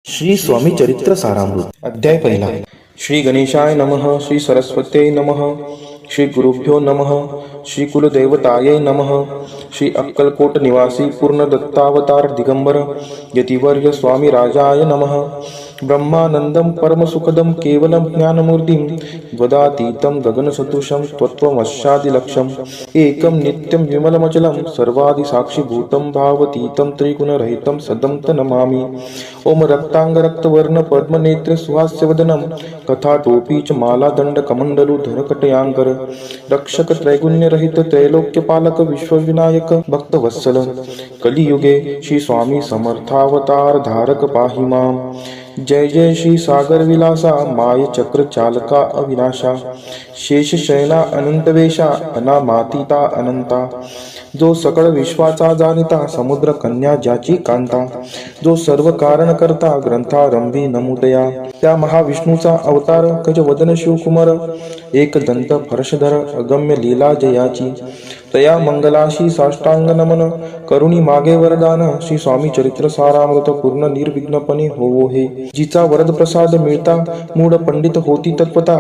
श्री स्वामी चरित्र सारामृत अध्याय पहिला. श्री गणेशाय नमः. श्री सरस्वत्यै नमः. श्री गुरुभ्यो नमः. श्री कुलदेवतायै नमः. श्री अक्कलकोट निवासी पूर्ण दत्तावतार दिगंबर यतिवर्य स्वामी राजाय नमः. ब्रह्मानंदं परमसुखदं केवलं ज्ञानमूर्तिं वदातीतं गगनसदृशं त्वत्त्वमस्यादिलक्ष्यम् एकं नित्यं विमलमचलं सर्वादिसाक्षिभूतं भावतीतं त्रिगुणरहितं सदं तं नमामि. ओम रक्तांगरक्तवर्ण पद्मनेत्र सुहास्यवदनं कथाटोपी च मालादण्डकमण्डलुधर कटयांकर रक्षक त्रैगुण्यरहित त्रैलोक्यपालक विश्वविनायक भक्तवत्सल कलियुगे श्री स्वामी समर्थावतार धारक पाहि मां. जय जय श्री सागर विलासा माय चक्र चालका अविनाशा शेष शयना अनंतवेशा अनामातीता अनंता जो सकळ विश्वाचा जाणता समुद्र कन्या ज्याची कांता जो सर्व कारण करता ग्रंथारंभी नमुदया त्या महाविष्णूचा अवतार गजवदन शिवकुमार एक दंत फर्शधर अगम्य लीला जयाची तया मंगलाशी साष्टांग नमन करुणी मागे वरदान श्री स्वामी चरित्र सारामृत पूर्ण निर्विघ्नपणे होवो हे. जिचा वरद प्रसाद मिळता मूढ पंडित होती तत्वता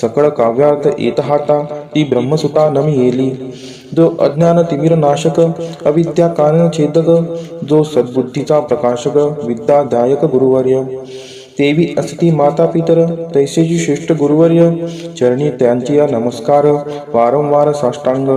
सकळ काव्यार्थ येत हाता ती ब्रह्मसुता नमी येली. जो अज्ञान तिमिर नाशक अविद्या कारण छेदक जो सद्बुद्धीचा प्रकाशक विद्यादायक गुरुवर्य देवी असती माता पितर तैसेची श्रेष्ठ गुरुवर्य चरणी त्यांची नमस्कार वारंवार साष्टांग.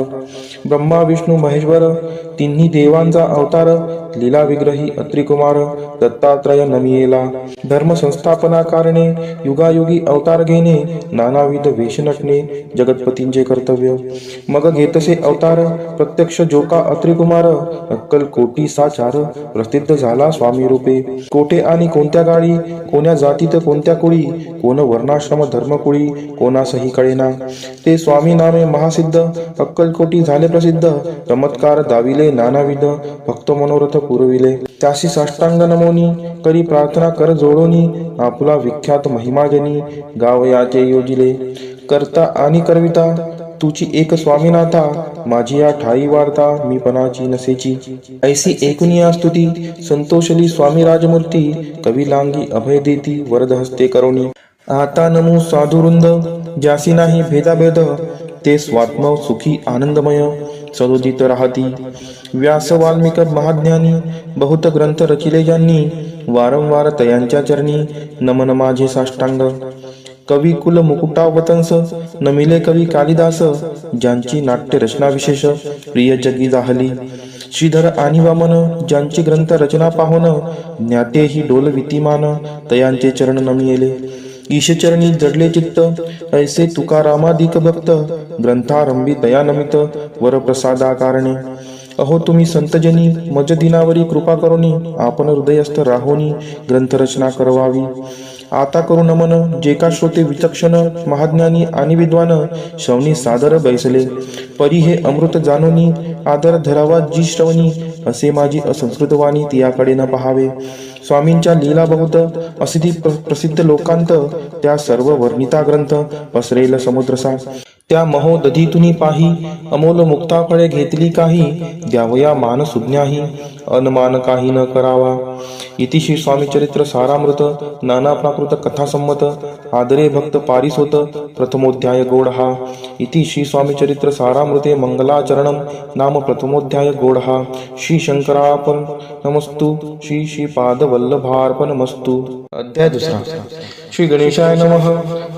ब्रह्मा विष्णू महेश्वर तिन्ही देवांचा अवतार लीला विग्रही अत्रिकुमार दत्तात्रय नमियेला. धर्म संस्थापना कारणे युगायुगी अवतार घेणे नानाविध वेश नटणे जगतपतींचे कर्तव्य. मग घेतसे अवतार प्रत्यक्ष जोका अत्रिकुमार अक्कलकोटी साचार प्रसिद्ध झाला स्वामी रूपे. कोठे आणि कोणत्या गाडी कोण्या जातीत कोणत्या कुळी कोण वर्णाश्रम धर्मकुळी कोणासही कळेना ते स्वामी नामे महासिद्ध अक्कलकोटी झाले प्रसिद्ध. चमत्कार दाविले नानाविध भक्त मनोरथ पुरविले. त्यासी साष्टांग नमोनी करी प्रार्थना कर जोडोनी आपुला विख्यात महिमाजनी गावयाचे योजिले. करता आणि करविता तुची एक स्वामीनाथा माझी या ठाई वार्ता मी पणाची नसेची. ऐसी एकूनिया स्तुती संतोषली स्वामी राजमूर्ती कवी लांगी अभय देती वरद हस्ते करोनी. आता नमो साधुवृंद ज्यासी नाही भेदाभेद ते स्वात्म सुखी आनंदमय सदोदित राहती. व्यास वाल्मिक महाज्ञानी बहुत ग्रंथ रचिले ज्यांनी वारंवार तयांच्या चरणी नमन माझे साष्टांग. कवी कुल मुकुटावतंस नमिले कवी कालिदास ज्यांची नाट्य रचना विशेष प्रिय जगी जाहली. श्रीधर आणि वामन ज्यांची ग्रंथ रचना पाहुन ज्ञातेही डोल वितिमान तयांचे चरण नमियेले. ईशचरणी जडले चित्त ऐसे तुकारामादिक भक्त ग्रंथारंभी दयानमित वरप्रसादा कारणे. अहो तुम्ही संतजनी मज दिनावरी कृपा करोनी आपण हृदयस्थ राहोनी ग्रंथरचना करवावी. आता करू नमन जे का श्रोते विचक्षण महाज्ञानी आणि विद्वान श्रवणी सादर बैसले. परी हे अमृत जानोनी आदर धरावा जी श्रवणी असे माझी असंस्कृत वाणी तियाकडे न पहावे. स्वामींच्या लीला बहुत असिधी प्रसिद्ध लोकांत त्या सर्व वर्णिता ग्रंथ पसरेल समुद्रसा. त्या महोदधीतुनी पाही अमोल मुक्ता फळे घेतली काही द्यावया मान सुज्ञाही अनमान काही न करावा. इति श्री स्वामी चरित्र सारामृत नाना प्राकृत कथा संमत आदरे भक्त पारिसोत प्रथमोध्याय गोडहा. इति श्री स्वामी चरित्र सारामृते मंगलाचरणम नाम प्रथमोध्याय गोडहा. श्री शंकरार्पण नमस्तु श्री श्रीपाद वल्लभार्पणमस्तु. अध्याय दुसरा. श्री गणेशाय नमः.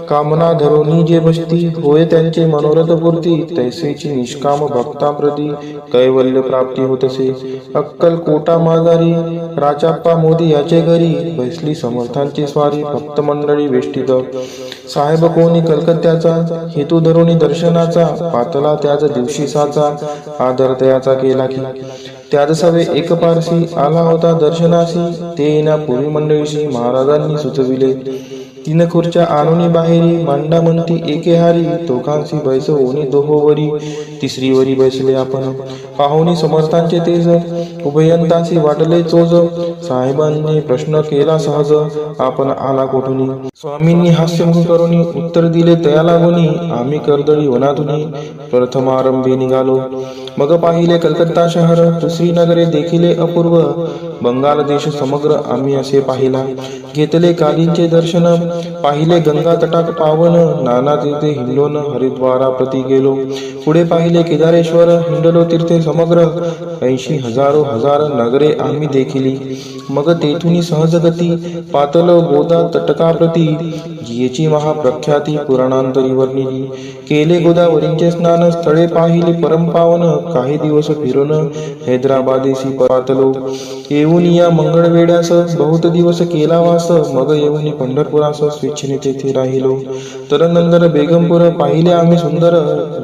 कामना धरोनी जे बसती होय त्यांचे मनोरथ पूर्ती तैसेची निष्काम भक्ताप्रती कैवल्य प्राप्ती होतसे. अक्कलकोटा माघारी राजाप्पा मोदी याचे घरी बैसली समर्थांची स्वारी भक्त मंडळी वेष्टित. साहेब कोणी कलकत्त्याचा हेतू धरोनी दर्शनाचा पातला त्याच दिवशी साचा आदर तयाचा केला की. त्याच सवे एक पारसी आला होता दर्शनासी ते येण्यापूर्वी मंडळीशी महाराजांनी सुचविले. तीन खुर्च्या आणूनी बाहेरी मांडा म्हणती एके हारी दोघांशी बैसवोनी दोहोवरी तिसरीवरी बैसले आपण. पाहुनी समर्थांचे तेज उभयंतासी वाटले चोज साहेबांनी प्रश्न केला सहज आपण आला कोठूनी. स्वामींनी हास्यमुख करुणी उत्तर दिले तया लागुनी आम्ही कर्दळी वनातुनी प्रथमारंभे निघालो. मग पाहिले कलकत्ता शहर, दुसरी नगरे देखिले अपूर्व, बंगाल देश समग्र आम्ही असे पाहिला. घेतले कालींचे दर्शन, पाहिले गंगा तटाक पावन, नाना तीर्थे हिंडलोन हरिद्वारा प्रति गेलो. पुढे पाहिले केदारेश्वर, हिंडलो तीर्थे समग्र, 80 हजारो हजार नगरे आम्ही देखिली. मग तेथुनी सहजगती पातल गोदा तटकाप्रती, जियेची महाप्रख्याती पुराणांतरी वर्णिली. केले गोदावरींचे स्नान, स्थळे पाहिली परमपावन, काही दिवस फिरून हैदराबादेसी पातलो. येऊन या मंगळवेड्यास बहुत दिवस केला वास, मग येऊन पंढरपुरास स्वेच्छेने तेथे राहिलो. तरनंतर बेगमपूर पाहिले आम्ही सुंदर,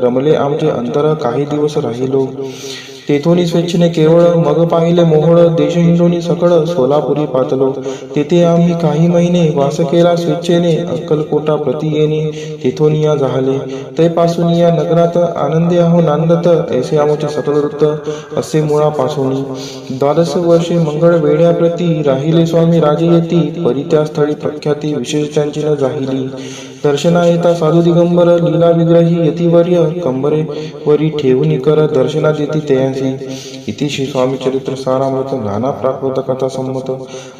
रमले आमचे अंतर काही दिवस राहिलो. तेथून स्वेच्छेने केवळ, मग पाहिले मोहोळ, देश हिंडोनी सकळ, सोलापुरी पातलो. तेथे आम्ही काही महिने वास केला स्वेच्छेने, अक्कलकोटा प्रति येणे तेथून या झाले. तैपासून या नगरात आनंदे आहो नांदत, ऐसे आमचे सकल वृत्त असे मुळापासून. 12 वर्षे मंगळ वेड्याप्रती, राहिले स्वामी राजे येती, परी त्या स्थळी प्रख्याती विशेष त्यांची न जाहिली. दर्शना येता साधू दिगंबर, लीला विग्रही यतिवर्य, कंबरे वरी ठेवून कर दर्शना देती तयांसी. इति श्री स्वामी चरित्र सारामृत नाना प्राकृत कथा संमत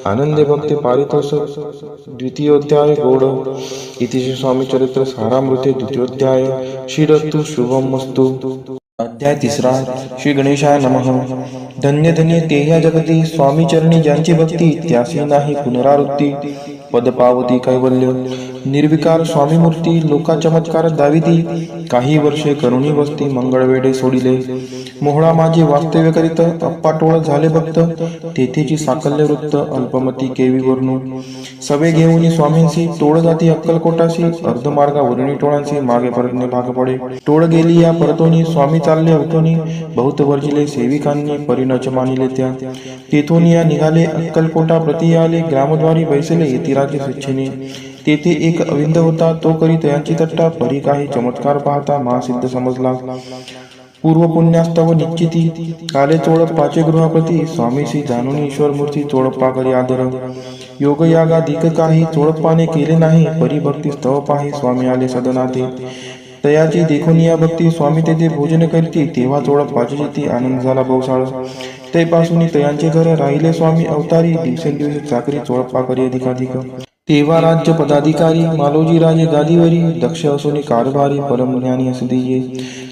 आनंदे भक्ती पारितोष द्वितीयोध्याय गौड. इति श्री स्वामी चरित्र सारामृते द्वितीयोध्याय. श्रीरस्तु शुभमस्तु. अध्याय 3. श्री गणेशाय नमः. धन्य धन्य ते या जगती, स्वामी चरणी ज्यांची भक्ती, त्यासी नाही पुनरावृत्ती. पद पावती कैवल्य. निर्विकार स्वामी मूर्ती, लोका चमत्कार दाविती, काही वर्षे करुणी वस्ती मंगळवेडे सोडिले. मोहळा माझे वास्तव्य करीत, अप्पाटोळ झाले भक्त, तेथेची साकल्य वृत्त अल्पमती केवी वर्णू. सवे घेऊन स्वामींशी टोळ जाती अक्कलकोटाशी, अर्धमार्गा वरुणी टोळांशी मागे परतणे भाग पडे. टोळ गेली या परतोनी, स्वामी चालले अवतोनी, बहुत वर्जिले सेविकांनी परिणच मानिले त्या. तेथून या निघाले अक्कलकोटा प्रति आले, ग्रामद्वारी बैसले यतिराजे स्वेच्छेने. तेथे एक अविंद होता, तो करी तयांची तट्टा, परी काही चमत्कार पाहता महासिद्ध समजला. पूर्व पुण्यास्तव निश्चिती, काले चोळप्पाचे गृहपती, स्वामीशी जाणून ईश्वर मूर्ती चोळप्पा करी आदर. योग यागाधिक काही चोळप्पाने केले नाही, परी भक्ती स्तव पाही स्वामी आले सदनाते. तयाची देखून या भक्ती स्वामी तेथे भोजन करती, तेव्हा चोळप्पाची जेती आनंद झाला बहुसाळ. तैपासून तयांचे घर राहिले स्वामी अवतारी, दिवसेंदिवस चाकरी चोळप्पा करी अधिकाधिक. तेव्हा राज्य पदाधिकारी मालोजी राजे गादीवरी, दक्ष असोनी कारभारी परमज्ञानी असदिये.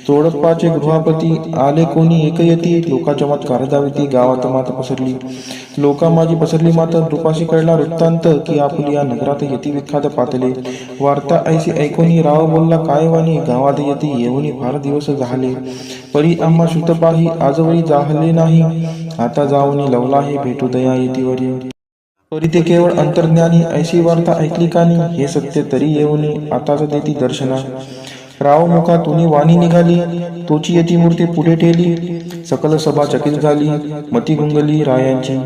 चोळप्पाचे गृहापती आले कोणी एकयती, लोका चमत्कार दाविती गावात मात पसरली. लोका माझी पसरली मात, द्रुपाशी कळला वृत्तांत, की आपुली या नगरात यती विख्यात पातले. वार्ता ऐसी ऐकोनी राव बोलला काय वाणी, गावात यती येऊनी फार दिवस झाले. परी आम्हा श्रुत पाही आजवरी जाहले नाही, आता जाऊनी लवलाही भेटू दया येतीवरी. परी ते केवळ अंतर्ज्ञानी, ऐशी वार्ता ऐकली कानी, हे सत्य तरी येऊनी आताच देती दर्शना. राव मुखा तुनी वाणी निघाली, तोची यती मूर्ती पुढे ठेली. सकल सभा चकित झाली, मती गुंगली रायांची.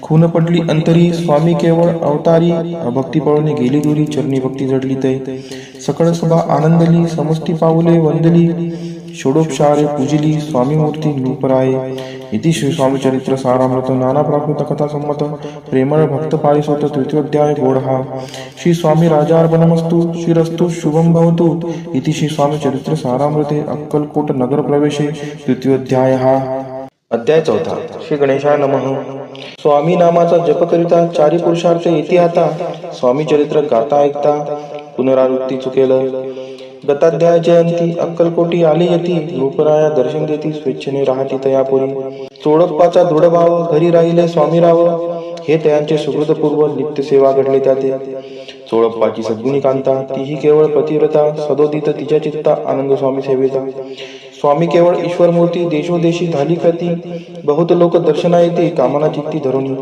खून पडली अंतरी, स्वामी केवळ अवतारी, अभक्ती पळून गेली दुरी, चरणी भक्ती जडली तै. सकळ सभा आनंदली, समष्टी पाऊले वंदली, षोडोपचारे पूजिली स्वामी मूर्ती नूपराये. इति श्री स्वामी चरित्र सारामृत नाना प्राकृत कथा संमत प्रेमळ भक्त पारिसोत तृतीयोध्याय गोडहा. श्री स्वामी राजार्पणमस्तु. श्रीरस्तु शुभम भवतु. इति श्री स्वामी चरित्र सारामृते अक्कलकोट नगर प्रवेशे तृतीयोध्याय. अध्याय 4. श्री गणेशाय नमः. स्वामी नामाचा जप करिता, चारी पुरुषार्थ येती आता, स्वामी चरित्र गाता ऐकता पुनरावृत्ती चुकेल. गताध्याय जयंती अक्कलकोटी आली यती, रूपराया दर्शन देती स्वेच्छेने राहती तयापुरी. चोळप्पाचा दृढभाव घरी राहिले स्वामीराव, हे तयांचे सुहृदपूर्व नित्य सेवा घडले त्याते. चोळप्पाची सद्गुणी कांता, तीही केवळ पतिव्रता, सदोदित तिच्या चित्ता आनंद स्वामी सेवेचा. स्वामी केवळ ईश्वर मूर्ती, देशोदेशी झाली ख्याती, बहुत लोक दर्शना येते कामना चित्ती धरुणी.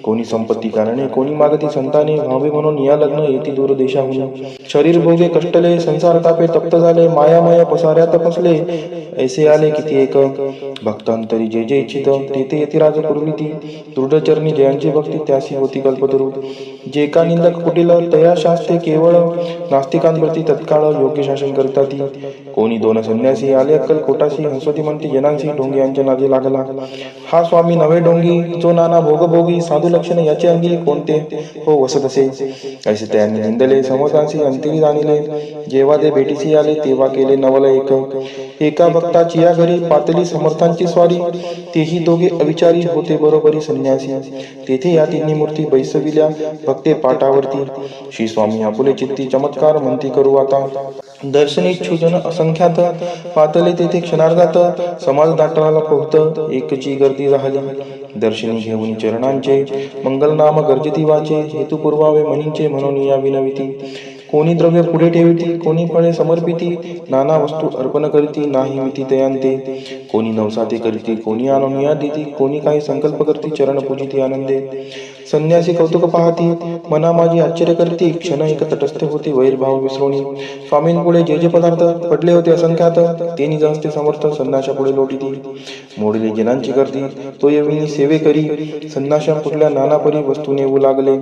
कोणी संपत्ती कारणे, कोणी मागती संताने, व्हावे म्हणून या लग्न येती दूर देशाहून. शरीर भोगे कष्टले, संसार तापे तप्त झाले, मायामय पसाऱ्यात फसले, ऐसे आले किती एक. भक्तांतरी जे जे इच्छित, तेथे यतिराज पूर्वीती, दृढचरणी जयांची भक्ती त्यासी होती कल्पतरू. जे का निंदक कुटील, तया शास्त्रे केवळ, नास्तिकांप्रती तत्काळ योग्य शासन करताती. कोणी 2 संन्यासी आले अक्कलकोटाशी, हंसवती म्हणती जनांशी, ढोंगी यांच्या नादी लागला. हा स्वामी नवे ढोंगी, जो नाना भोगभोगी, साधू साधे लक्षण याचे अंगी कोणते हो वसत असे. ऐसे त्यांनी निंदले समर्थांशी अंतरी जाणिले. जेव्हा ते भेटीसी आले तेव्हा केले नवल एका भक्ताची या घरी पातली समर्थांची स्वारी. तेही दोघे अविचारी होते बरोबरी संन्यासी. तेथे या तिन्ही मूर्ती बैसविल्या भक्ते पाटावरती. श्री स्वामी आपुले चित्ती चमत्कार म्हणती करू आता. दर्शनीच्छू जन असंख्यात पातले तेथे क्षणार्धात. समाज दाटला पोहत एकची गर्दी झाली. दर्शनी घेऊन चरणांचे मंगलनाम गर्जती वाचे. हेतू पुरवावे म्हणींचे म्हणून या विनविती. कोणी द्रव्य पुढे ठेविती कोणी फळे समर्पिती. नाना वस्तू अर्पण करीती नाही मिती तयांते. कोणी नवसाते करीती कोणी आणून देती. कोणी काही संकल्प करती चरण पूजिती आनंदे. संन्यासी कौतुक पाहती मना माझी आश्चर्य करती. क्षण एक तटस्थ होती वैरभाव विसरोणी. स्वामींपुढे जे पदार्थ पडले होते असंख्यात ते निज हस्ते समर्थ संन्याशा पुढे लोटीती. मोडले जनांची गर्दी तो यविनी सेवे करी. संन्याशा पुढल्या नाना परी वस्तू नेऊ लागले.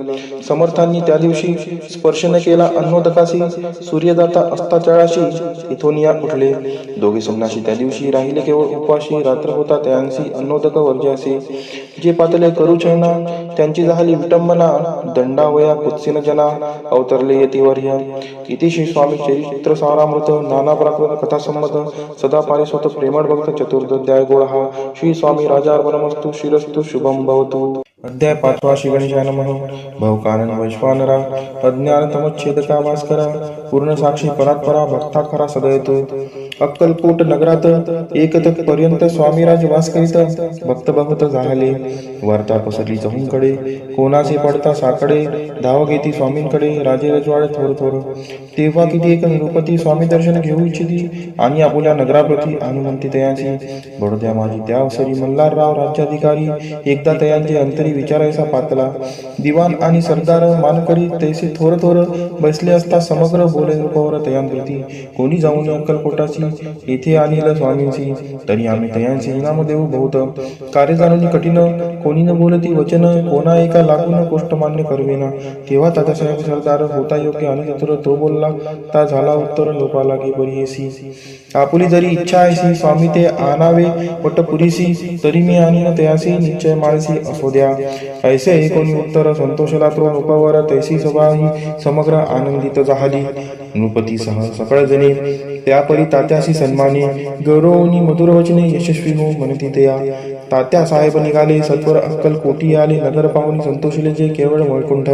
समर्थांनी त्या दिवशी स्पर्श न केला अन्नोदकाशी. सूर्यदाता अस्ताचळाशी इथून या उठले. दोघे संन्यासी त्या दिवशी राहिले केवळ उपवाशी. रात्र होता त्यांसी अन्नोदक वर्जासे. जे पातले करू छळना त्यांची झाली विटंबना. दंडावया कुत्सिन जना अवतरले यतिवर्य. इति श्री स्वामी चरित्र सारामृत नाना प्राकृत कथा संमत सदा पारिसोत प्रेमळ भक्त चतुर्दध्याय गोळहा. श्री स्वामी राजार्पणमस्तु श्रीरस्तु शुभम भवतु. अध्याय 5 श्री गणेशाय नमः. भवकानन वैश्वानरा अज्ञान तमच्छेदका भास्करा. पूर्ण साक्षी परात्परा भक्ता खरा सदयतो. अक्कलकोट नगरात एकत पर्यंत स्वामीराज वास करीत. भक्त भक्त झाले वार्ता पसरली चहूंकडे. कोणाचे पडता साकडे धाव घेती स्वामींकडे. राजे रजवाडे थोर थोर. तेव्हा किती एक निरुपती स्वामी दर्शन घेऊ इच्छिती. आणि आपुल्या नगराप्रती अनुमंती तयांची. बडोद्या माझी त्या अवसरी मल्हारराव राज्याधिकारी. एकदा तयांचे अंतरी विचारायचा पातला. दिवाण आणि सरदार मानकरी तैसे थोर थोर बसले असता समग्र बोले रूपावर तयांप्रती. कोणी जाऊन अक्कलकोटाची येथे आणील स्वामींची. तरी आम्ही तयांचे इनाम देऊ बहुत. कार्य जाणून कठीण कोणी न बोलती वचन. कोणा एका लागून गोष्ट मान्य करवेना. तेव्हा तात्यासाहेब सरदार होता योग्य आणि चतुर. तो बोलला ता झाला उत्तर लोपा लागे बरीसी. आपुली जरी इच्छा ऐसी स्वामी ते आणावे वट पुरीसी. तरी मी आणीन तयासी निश्चय माळसी असो द्या. ऐसे हे कोणी उत्तर संतोषला तो नृपावर. तैसी सभा ही समग्र आनंदित झाली. नृपतीसह सकळ जणे त्यापरी तात्याशी सन्माने. गौरवनी मधुर वचने यशस्वी हो म्हणती तया. तात्या साहेब निघाले सत्वर अक्कलकोटी आले. नगर पाहुणी संतोषले जे केवळ वैकुंठ.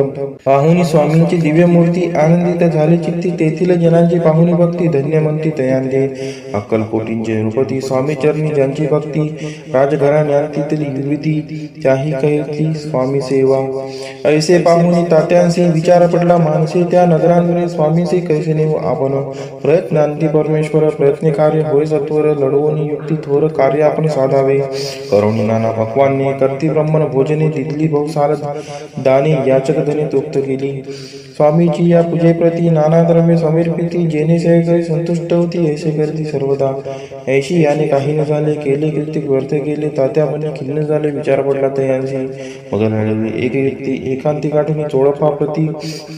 पाहुणी स्वामींची दिव्य मूर्ती आनंदित झाले चित्ती. तेथील जनांची पाहुणी भक्ती धन्य म्हणती तयांदे. अक्कलकोटींचे नृपती स्वामी चरणी ज्यांची भक्ती. राजघराण्यातीतली युवती त्याही कहती स्वामी सेवा. ऐसे पाहुणी तात्यांशी विचार पडला मानसी. त्या नगरांवरील स्वामींशी कैसे नेऊ आपण. प्रयत्नांती परमेश्वर प्रयत्न कार्य होय सत्वर. लढवून युक्ती थोर कार्य आपण साधावे. करुणी नाना भगवानने करती ब्रह्मण भोजने. तिथली बहुसार दाने याचक धने तृप्त केली. स्वामीची या पूजेप्रती नाना द्रव्य समर्पिती. जेणे सेवक संतुष्ट होती ऐसे करती सर्वदा. ऐशी याने काही न झाले केले कृतिक व्यर्थ केले. तात्या म्हणे खिन्न झाले विचार पडला तयांशी. मग लढवली एक व्यक्ती एकांती गाठून चोळपा प्रती.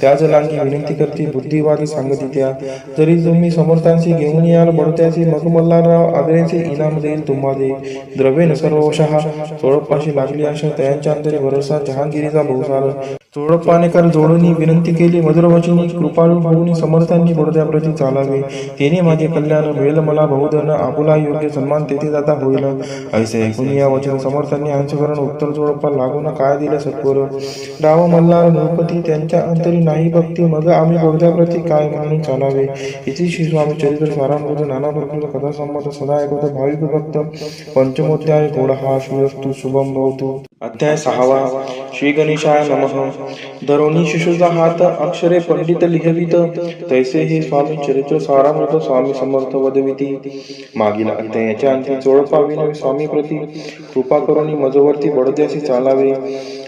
त्याच लांगी विनंती करती बुद्धिवादी सांगती त्या. जरी तुम्ही समर्थांशी घेऊन याल बडोत्याची. मग मल्हारराव आदरेचे इनाम देईल तुम्हाला. द्रव्य सर्वशः चोळपाशी लागली आशा. तयांच्या अंतरी भरोसा जहांगीरीचा बहुसार. चोळपानेकर जोडून विनंती केली मधुरवचनी. कृपाळू होऊन समर्थांनी बडोद्याप्रती चालावे. तेने माझे कल्याण मिळेल मला बहुधन. आपुला योग्य सन्मान तेथे जाता होईल. ऐसे ऐकून या वचन समर्थांनी अंशकरण उत्तर चोळपा लागून काय दिले सत्वर. राव मल्हार नृपती त्यांच्या अंतरी नाही भक्ती. मग आम्ही बडोद्याप्रती काय म्हणून चालावे. इति श्री स्वामी चरित्र सारामृत नाना प्रकृत कथा संमत सदा ऐकत भाविक भक्त. पंचमोध्याय गोळहा. श्रीरस्तु शुभम भवतु. अध्याय 6 श्री गणेशाय नमः. धरोणी शिशुचा हात अक्षरे पंडित लिहवित. तैसे हे स्वामी चरित्र सारामृत स्वामी समर्थ वदविती. मागील अध्यायाच्या अंती चोळपा विनवी स्वामी प्रती. कृपा करुणी मजवर्ती बडोद्यासी चालावे.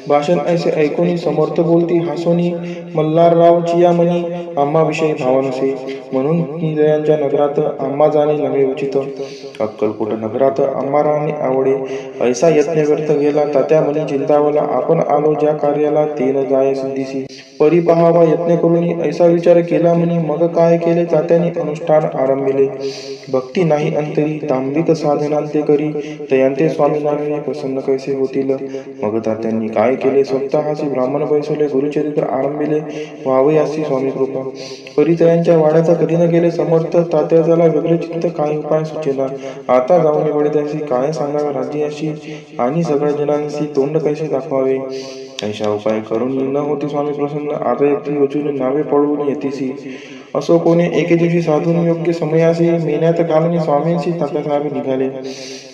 भाषण ऐसे ऐकून समर्थ बोलती हासोनी. मल्हाररावची या मनी आम्हा विषयी भाव नसे. म्हणून दयांच्या नगरात आम्हा जाणे नव्हे उचित. अक्कलकोट नगरात आम्हा राहणे आवडे. ऐसा यत्न व्यर्थ गेला तात्या मनी चिंतावला. आपण आलो ज्या कार्याला ते न जाय सिद्धीसी. परी पहावा यत्न करून ऐसा विचार केला म्हणी. मग काय केले तात्याने अनुष्ठान आरंभिले. भक्ती नाही अंतरी तांबिक साधनांते करी. तयांते स्वामी नामे प्रसन्न कैसे होतील. मग तात्यांनी काय काय केले स्वतःची ब्राह्मण बैसवले गुरुचरित्र आरंभिले व्हावे अशी स्वामी कृपा. परिचयांच्या वाड्याचा कधी न गेले समर्थ तात्याला वेगळे चित्त काही उपाय सुचेना. आता जाऊन पडत्याशी काय सांगावे राज्याशी आणि सगळ्या जनांशी तोंड कैसे दाखवावे. ऐशा उपाय करून न होती स्वामी प्रसन्न. आता एकटी वचून नावे पळवून येतेसी. असो कोणी एके दिवशी साधून योग्य समयासी मेन्यात घालून स्वामींशी तात्यासाहेब निघाले.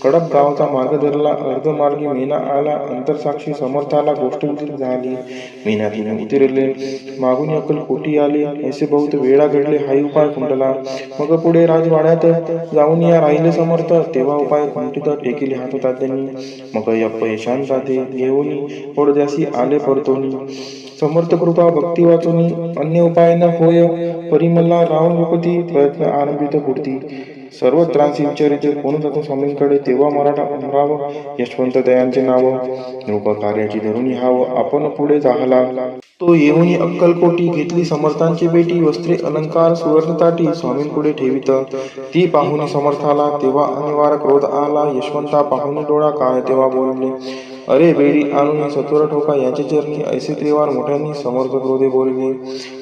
कडप गावचा मार्ग धरला. अर्धमार्गी मेना आला. अंतरसाक्षी समर्थाला गोष्ट विदित झाली. मेन्यातून उतरले. मागून अक्कलकोटी आले. ऐसे बहुत वेळा घडले हाही उपाय खुंटला. मग पुढे राजवाड्यात जाऊन या राहिले समर्थ. तेव्हा उपाय खुंटित टेकिले हात तात्यांनी. मग अपयशान जाते घेऊन पडद्यासी आले परतोनी. समर्थ कृपा भक्ती वाचुनी अन्य उपाय न होय. परिमला रावण भूपती प्रयत्न आरंभित पुढती. सर्व त्रासी विचारित कोण जातो स्वामींकडे. तेव्हा मराठा अमराव यशवंत दयांचे नाव. नृप कार्याची धरून हाव आपण पुढे जाहला. तो येऊन अक्कलकोटी घेतली समर्थांची बेटी. वस्त्रे अलंकार सुवर्ण ताटी स्वामींपुढे ठेवित. ती पाहुणी समर्थाला तेव्हा अनिवार्य क्रोध आला. यशवंता पाहुणी डोळा काय तेव्हा बोलले. अरे बेडी आणून सत्वर ठोका याचे चरणी. ऐसे त्रिवार मोठ्यांनी समर्थ क्रोधे बोलले.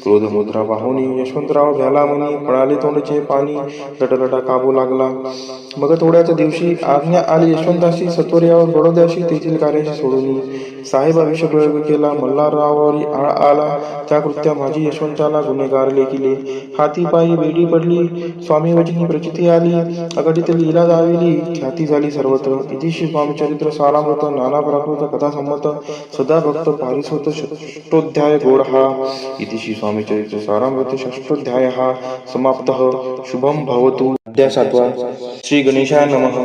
क्रोध मुद्रा पाहुणी यशवंतराव भ्याला म्हणी. पळाले तोंडचे पाणी लटलटा काबू लागला. मग थोड्याच दिवशी आज्ञा आली यशवंताशी. सत्वर यावर बडोद्याशी तेथील कार्याशी सोडून. साहेब अभिषेक प्रयोग केला. मल्हाररावावरी आळ आला. त्या कृत्या माझी यशवंताला गुन्हेगार लेखिले. हाती पायी बेडी पडली. स्वामी वचनी प्रचिती आली. अघटित लीला दाविली. ख्याती झाली सर्वत्र. इतिश्री स्वामीचरित्र सारामृत नाना प्राकृत कथा संमत सदा भक्त पारिसोत षष्ठोध्याय गोड हा. इतिश्री स्वामीचरित्र सारामृत षष्ठोध्याय हा समाप्तः. शुभम भवतु. अध्याय 7. श्री गणेशाय नमः.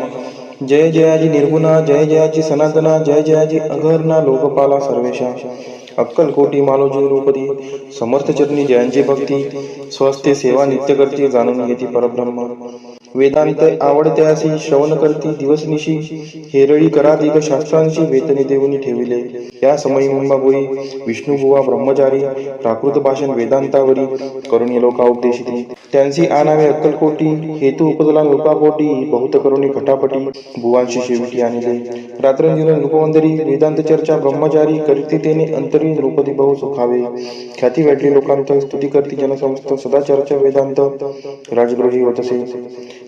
जय जयाजी निर्गुणा. जय जयाजी सनातना. जय जयाजी अघर्णा लोकपाला सर्वेशा. अक्कलकोटी मालोजी रूपती. समर्थ चरणी जयांची भक्ती. स्वस्ते सेवा नित्य करती. जाणून घेती परब्रह्म. वेदांत आवडते अशी श्रवण करती दिवसनिशी. हेरळी कराधिक शास्त्रांची वेतनी देऊनी ठेविले. या समयी मुंबाबोई विष्णुबुवा ब्रह्मचारी प्राकृत भाषण वेदांतावरी करून लोका उपदेशिती. त्यांची आणावे अक्कलकोटी. हेतू उपजला नृपापोटी. बहुत करुणी खटापटी बुवांशी शेविटी आणले. रात्रंदिन नृपवंदरी वेदांत चर्चा ब्रह्मचारी करीती तेने अंतरी नृपती बहु सुखावे. ख्याती वाटली लोकांत स्तुती करती जनसमस्त सदा चर्चा वेदांत राजगृही होतसे.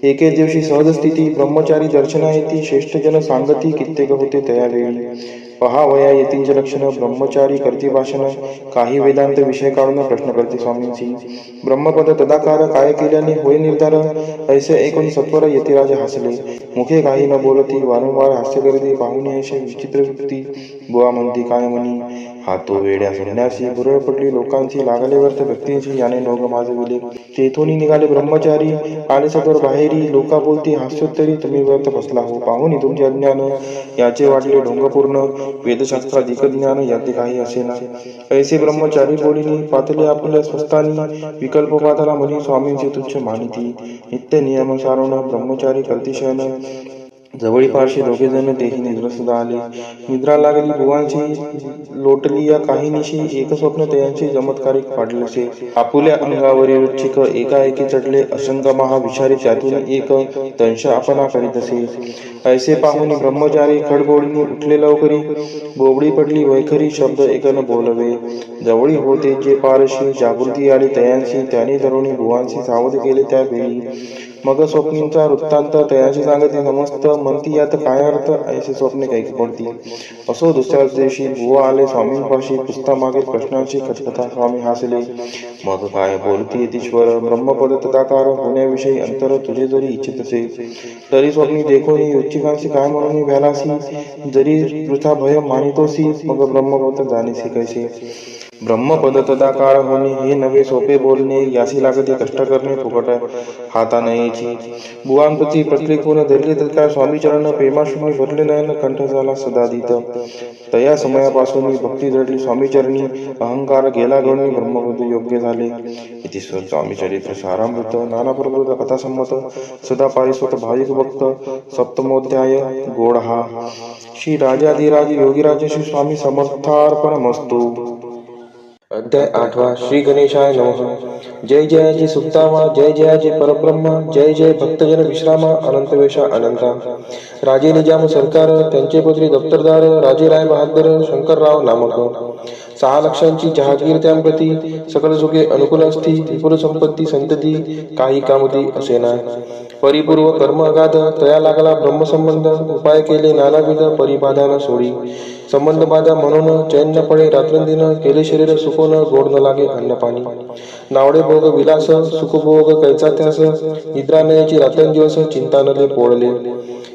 एके दिवशी सहज स्थिती ब्रह्मचारी दर्शना येती. श्रेष्ठ जन सांगती कित्येक होते तयावेळी. पहावया येतींच लक्षण ब्रह्मचारी करती भाषण. काही वेदांत विषय काढून प्रश्न करते स्वामींची. ब्रह्मपद तदाकार काय केल्याने होय निर्धार. ऐसे ऐकून सत्वर यतिराज हसले. मुखे काही न बोलती वारंवार हास्य करती. पाहुणे ऐसे विचित्र वृत्ती. बुवा म्हणती काय म्हणी. हा तो वेड्या संन्यासी. बुरळ पडली लोकांची लागले व्यर्थ व्यक्तींची. याने नोग माजविले. तेथून निघाले ब्रह्मचारी. आले सत्वर बाहेरी. लोका बोलती हास्योत्तरी. तुम्ही व्यर्थ फसला हो. पाहुणी तुमचे अज्ञान. याचे वाटले ढोंगपूर्ण. वेदशास्त्राधिक ज्ञान याते काही असेना. ऐसे ब्रह्मचारी बोलिनी. पातले आपल्या स्वस्तानी. विकल्प पातला म्हणी स्वामींचे तुच्छ मानिती. नित्य नियम सारण ब्रह्मचारी करती शयन. जवळी पारशी दोघे जण तेही निद्रस्त आले. निद्रा लागली बुवांची लोटली या काही निशी. एक स्वप्न त्यांचे चमत्कारिक पाडलेसे. आपुल्या अंगावरील रुचिक एकाएकी चढले. असंग महाविचारी त्यातून एक दंश आपणा करीत असे. ऐसे पाहुनी ब्रह्मचारी खडबोडीने उठले लवकरी. बोबडी पडली वैखरी. शब्द एकन बोलवे. जवळी होते जे पारशी. जागृती आली तयांशी. त्याने तरुणी बुवांशी सावध केले त्या वेळी. मग स्वप्नींचा वृत्तांत तयाशी सांगते समस्त. म्हणती यात काय अर्थ. ऐसे स्वप्ने काही पडती. असो दुसऱ्याच दिवशी बुवा आले स्वामींपाशी. पुस्ता मागे प्रश्नांची खटकथा. स्वामी हसले. मग काय बोलती यतीश्वर. ब्रह्मपद तदाकार होण्याविषयी अंतर तुझे जरी इच्छित असे तरी स्वप्नी देखोनी युच्चिकांशी काय म्हणून भ्यालासी. जरी वृथा भय मानितोसी. मग ब्रह्मपद जाणीसी कैसे. ब्रह्मपद तदाकार होणे हे नवे सोपे बोलणे. यासी लागते कष्ट करणे फुकट हाता नयेची. बुवांप्रती प्रत्येकून धरले तत्काळ स्वामी चरण. प्रेमाश्रुनी भरले नयन कंठ झाला सदादित. तया समयापासून भक्ती जडली स्वामीचरणी. अहंकार गेला गणी ब्रह्मपद योग्य झाले. इतिश्वर स्वामीचरित्र सारामृत नाना प्रकृत कथा संमत सदा पारिसोत भाविक भक्त. सप्तमोध्याय गोड हा. श्री राजाधिराज योगीराज श्री स्वामी समर्थार्पणमस्तु. अध्याय 8 श्री गणेशाय नमः. जय जयाजी सुप्तामा, जय जयाजी परब्रह्मा, जय जय भक्तजन विश्रामा, अनंत वेशा अनंता. राजे निजाम सरकार, त्यांचे पुत्री दप्तरदार, राजे राय बहादर शंकरराव नामक. 6 लक्षांची जहागीर त्यांप्रती, सकल सुखे अनुकूल असती, विपुल संपत्ती संतती, काही कामती असेना. परिपूर्व कर्म अगाध, तया लागला ब्रह्मसंबंध, उपाय केले नानाविध, परिबाधा सोडी. संबंध बाधा म्हणून चैन न पडे रात्रंदिन, केले शरीर सुकोन, गोड न लागे अन्नपाणी. नावडे भोग विलास, सुखभोग कैचा त्यास, निद्रा नयाची रात्रंदिवस, चिंता नले पोळले.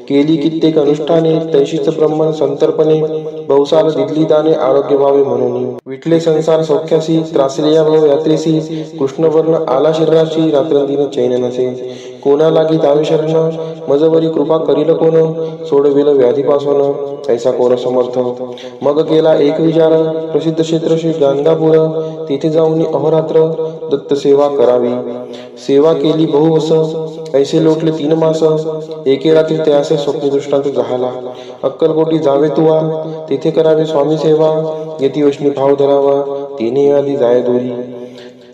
केली कित्येक अनुष्ठाने, तैशीच ब्रह्मन संतर्पणे, बहुसाल दिदली दाने, आरोग्य व्हावे म्हणून. विटले संसार सौख्यासी, त्रासले या भाव यात्रेसी, कृष्णवर्ण आला शरीराची, रात्रंदिन चैन नसे. कोणा लागी दावे शरण, मजवरी कृपा करील कोण, सोडविल व्याधीपासून, ऐसा कोण समर्थ. मग केला एक विचार, प्रसिद्ध क्षेत्र श्री गाणगापूर, तेथे जाऊन अहोरात्र दत्त सेवा करावी. सेवा केली बहुवस, ऐसे लोटले 3 मास, एके रात्री त्यास स्वप्न दृष्टांत झाला. अक्कलकोटी जावे तुवा, तेथे करावे स्वामी सेवा, यती वैष्णी भाव धरावा, तिने आधी जाय दूरी.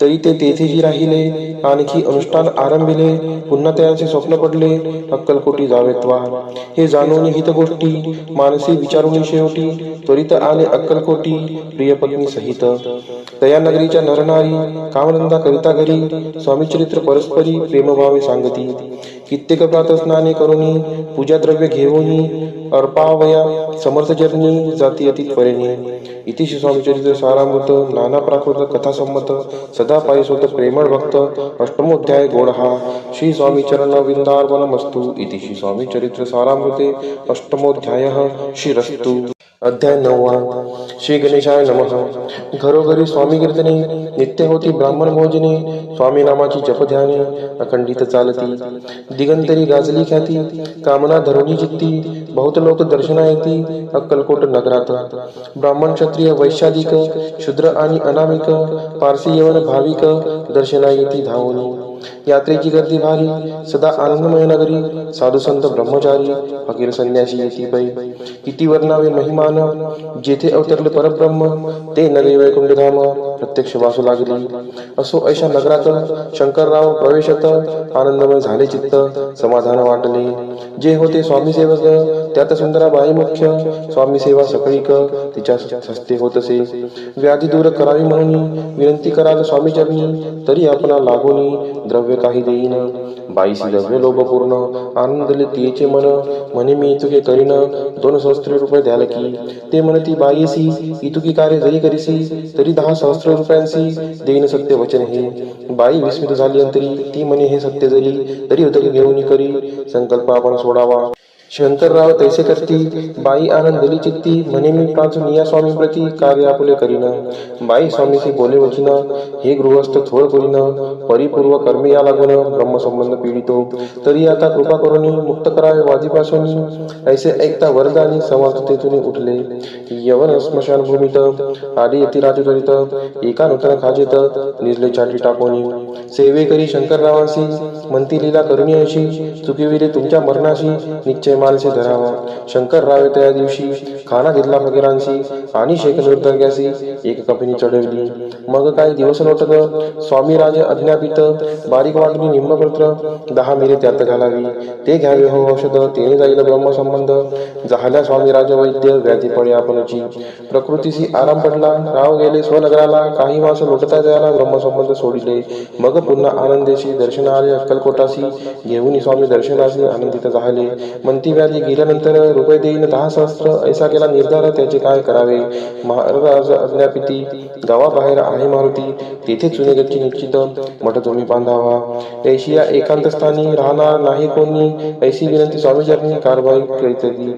तरी ते तेथेची राहिले, आणखी अनुष्ठान आरंभिले, पुन्हा त्याचे स्वप्न पडले, अक्कलकोटी जावेत्वा. हे जाणून हित गोष्टी, मानसी विचारून शेवटी, त्वरित आले अक्कलकोटी, प्रिय पत्नी सहित. तया नगरीच्या नरनारी, कामधंदा करिता घरी, स्वामी चरित्र परस्परी, प्रेमभावे सांगती. कित्येक प्रातस्नाने करुणी, पूजा द्रव्य घेऊनी, अर्पावया समर्थ जर्नी, जाती अति त्वरेने. इति श्री स्वामी चरित्र सारामृत, नाना प्राकृत कथा संमत, सदा पायी स्वत प्रेमळ भक्त. अष्टमोध्याय गोडहा. श्री स्वामी चरण विंदार्पणमस्तु. इति श्री स्वामी चरित्र सारामृते अष्टमोध्यायः श्रीरस्तु. अध्याय 9 श्री गणेशाय नमः. घरोघरी स्वामी कीर्तने, नित्य होती ब्राह्मण भोजने, स्वामी नामाची जपध्याने, अखंडित चालती. दिगंतरी गाजली ख्याती, कामना धरुणी चित्ती, बहुत लोक दर्शना येती, अक्कलकोट नगरात. ब्राह्मण क्षत्रिय वैश्यादिक, शूद्र आणि अनामिक, पारसी यवन भाविक, दर्शना येती धावून. यात्रेची गर्दी भारी, सदा आनंदमय नगरी, साधू संत ब्रह्मचारी, फकीर संन्यासी येती पै. किती वर्णावे महिमान, जेथे अवतरले परब्रह्म, ते नगरी वैकुंठधाम, प्रत्यक्ष वासू लागली. असो ऐशा नगरात शंकरराव प्रवेशत, आनंदमय झाले चित्त, समाधान वाटले. जे होते स्वामी सेवक, त्यात सुंदराबाई मुख्य, स्वामी सेवा सकळीक, तिच्या हस्ते होतसे. व्याधी दूर करावी म्हणून, विनंती कराल स्वामी चरणी, तरी आपणा लागूनी, द्रव्य काही देईन. बाईसी द्रव्य लोभपूर्ण, आनंदले तिचे मन, म्हणे मी इतुके करीन, 2 सहस्त्र रुपये द्याल की. ते म्हणती बाईसी, इतुकी कार्य जरी करीसी, तरी 10 सहस्त्र रुपयांसी देईन सत्य वचन हे. बाई विस्मित झाली अंतरी, ती म्हणे हे सत्य जरी, तरी उदक घेऊन करी, संकल्प आपण सोडावा. शंकरराव तैसे करती, बाई आनंदली चित्ती, म्हणे मी प्राचून या स्वामी प्रती, कार्य आपुले करीन. बाई स्वामीशी बोले वचन, हे गृहस्थ थोड करीन, परिपूर्व कर्मी या लागून, ब्रह्मसंबंध पीडितो, तरी आता कृपा करून मुक्त करावे वादीपासून. ऐसे ऐकता वरदानी, समर्थतेतून उठले. यवन स्मशान भूमीत, आली यती राजचरित, एका नूतन खाजेत, निजले छाटी टाकोनी. सेवे करी शंकररावांशी, म्हणती लीला करुणी अशी, चुकिविले तुमच्या मरणाशी, निश्चय मानसे धरावा. शंकररावे त्या दिवशी, खाना घेतला फकीरांशी, आणि शेख निर्धग्यासी, एक कपिनी चढवली. मग काही दिवस लोटत, स्वामी राज अज्ञापित, बारीक वाटणी निम्बपत्र, 10 मिरे त्यात घालावी. ते घ्यावे हो औषध, तेने जाईल ब्रह्मसंबंध. झाल्या स्वामी राज वैद्य, व्याधी पडे आपणची. प्रकृतीशी आराम पडला, राव गेले स्वनगराला, काही मास लोटता त्याला, ब्रह्मसंबंध सोडिले. मग पुन्हा आनंदेशी दर्शन आले अक्कलकोटासी, घेऊन स्वामी दर्शनाशी आनंदित झाले. म्हणती व्याधी गेल्यानंतर रुपये देईन 10 सहस्त्र, ऐसा केला निर्धार, त्याचे काय करावे. महाराज अज्ञापिती, गावाबाहेर आहे मारुती, तेथे चुनेगच्ची निश्चित, मठ तुम्ही बांधावा. ऐशी या एकांत स्थानी राहणार नाही कोणी, ऐशी विनंती स्वामीचरणी कारवाई करीतली.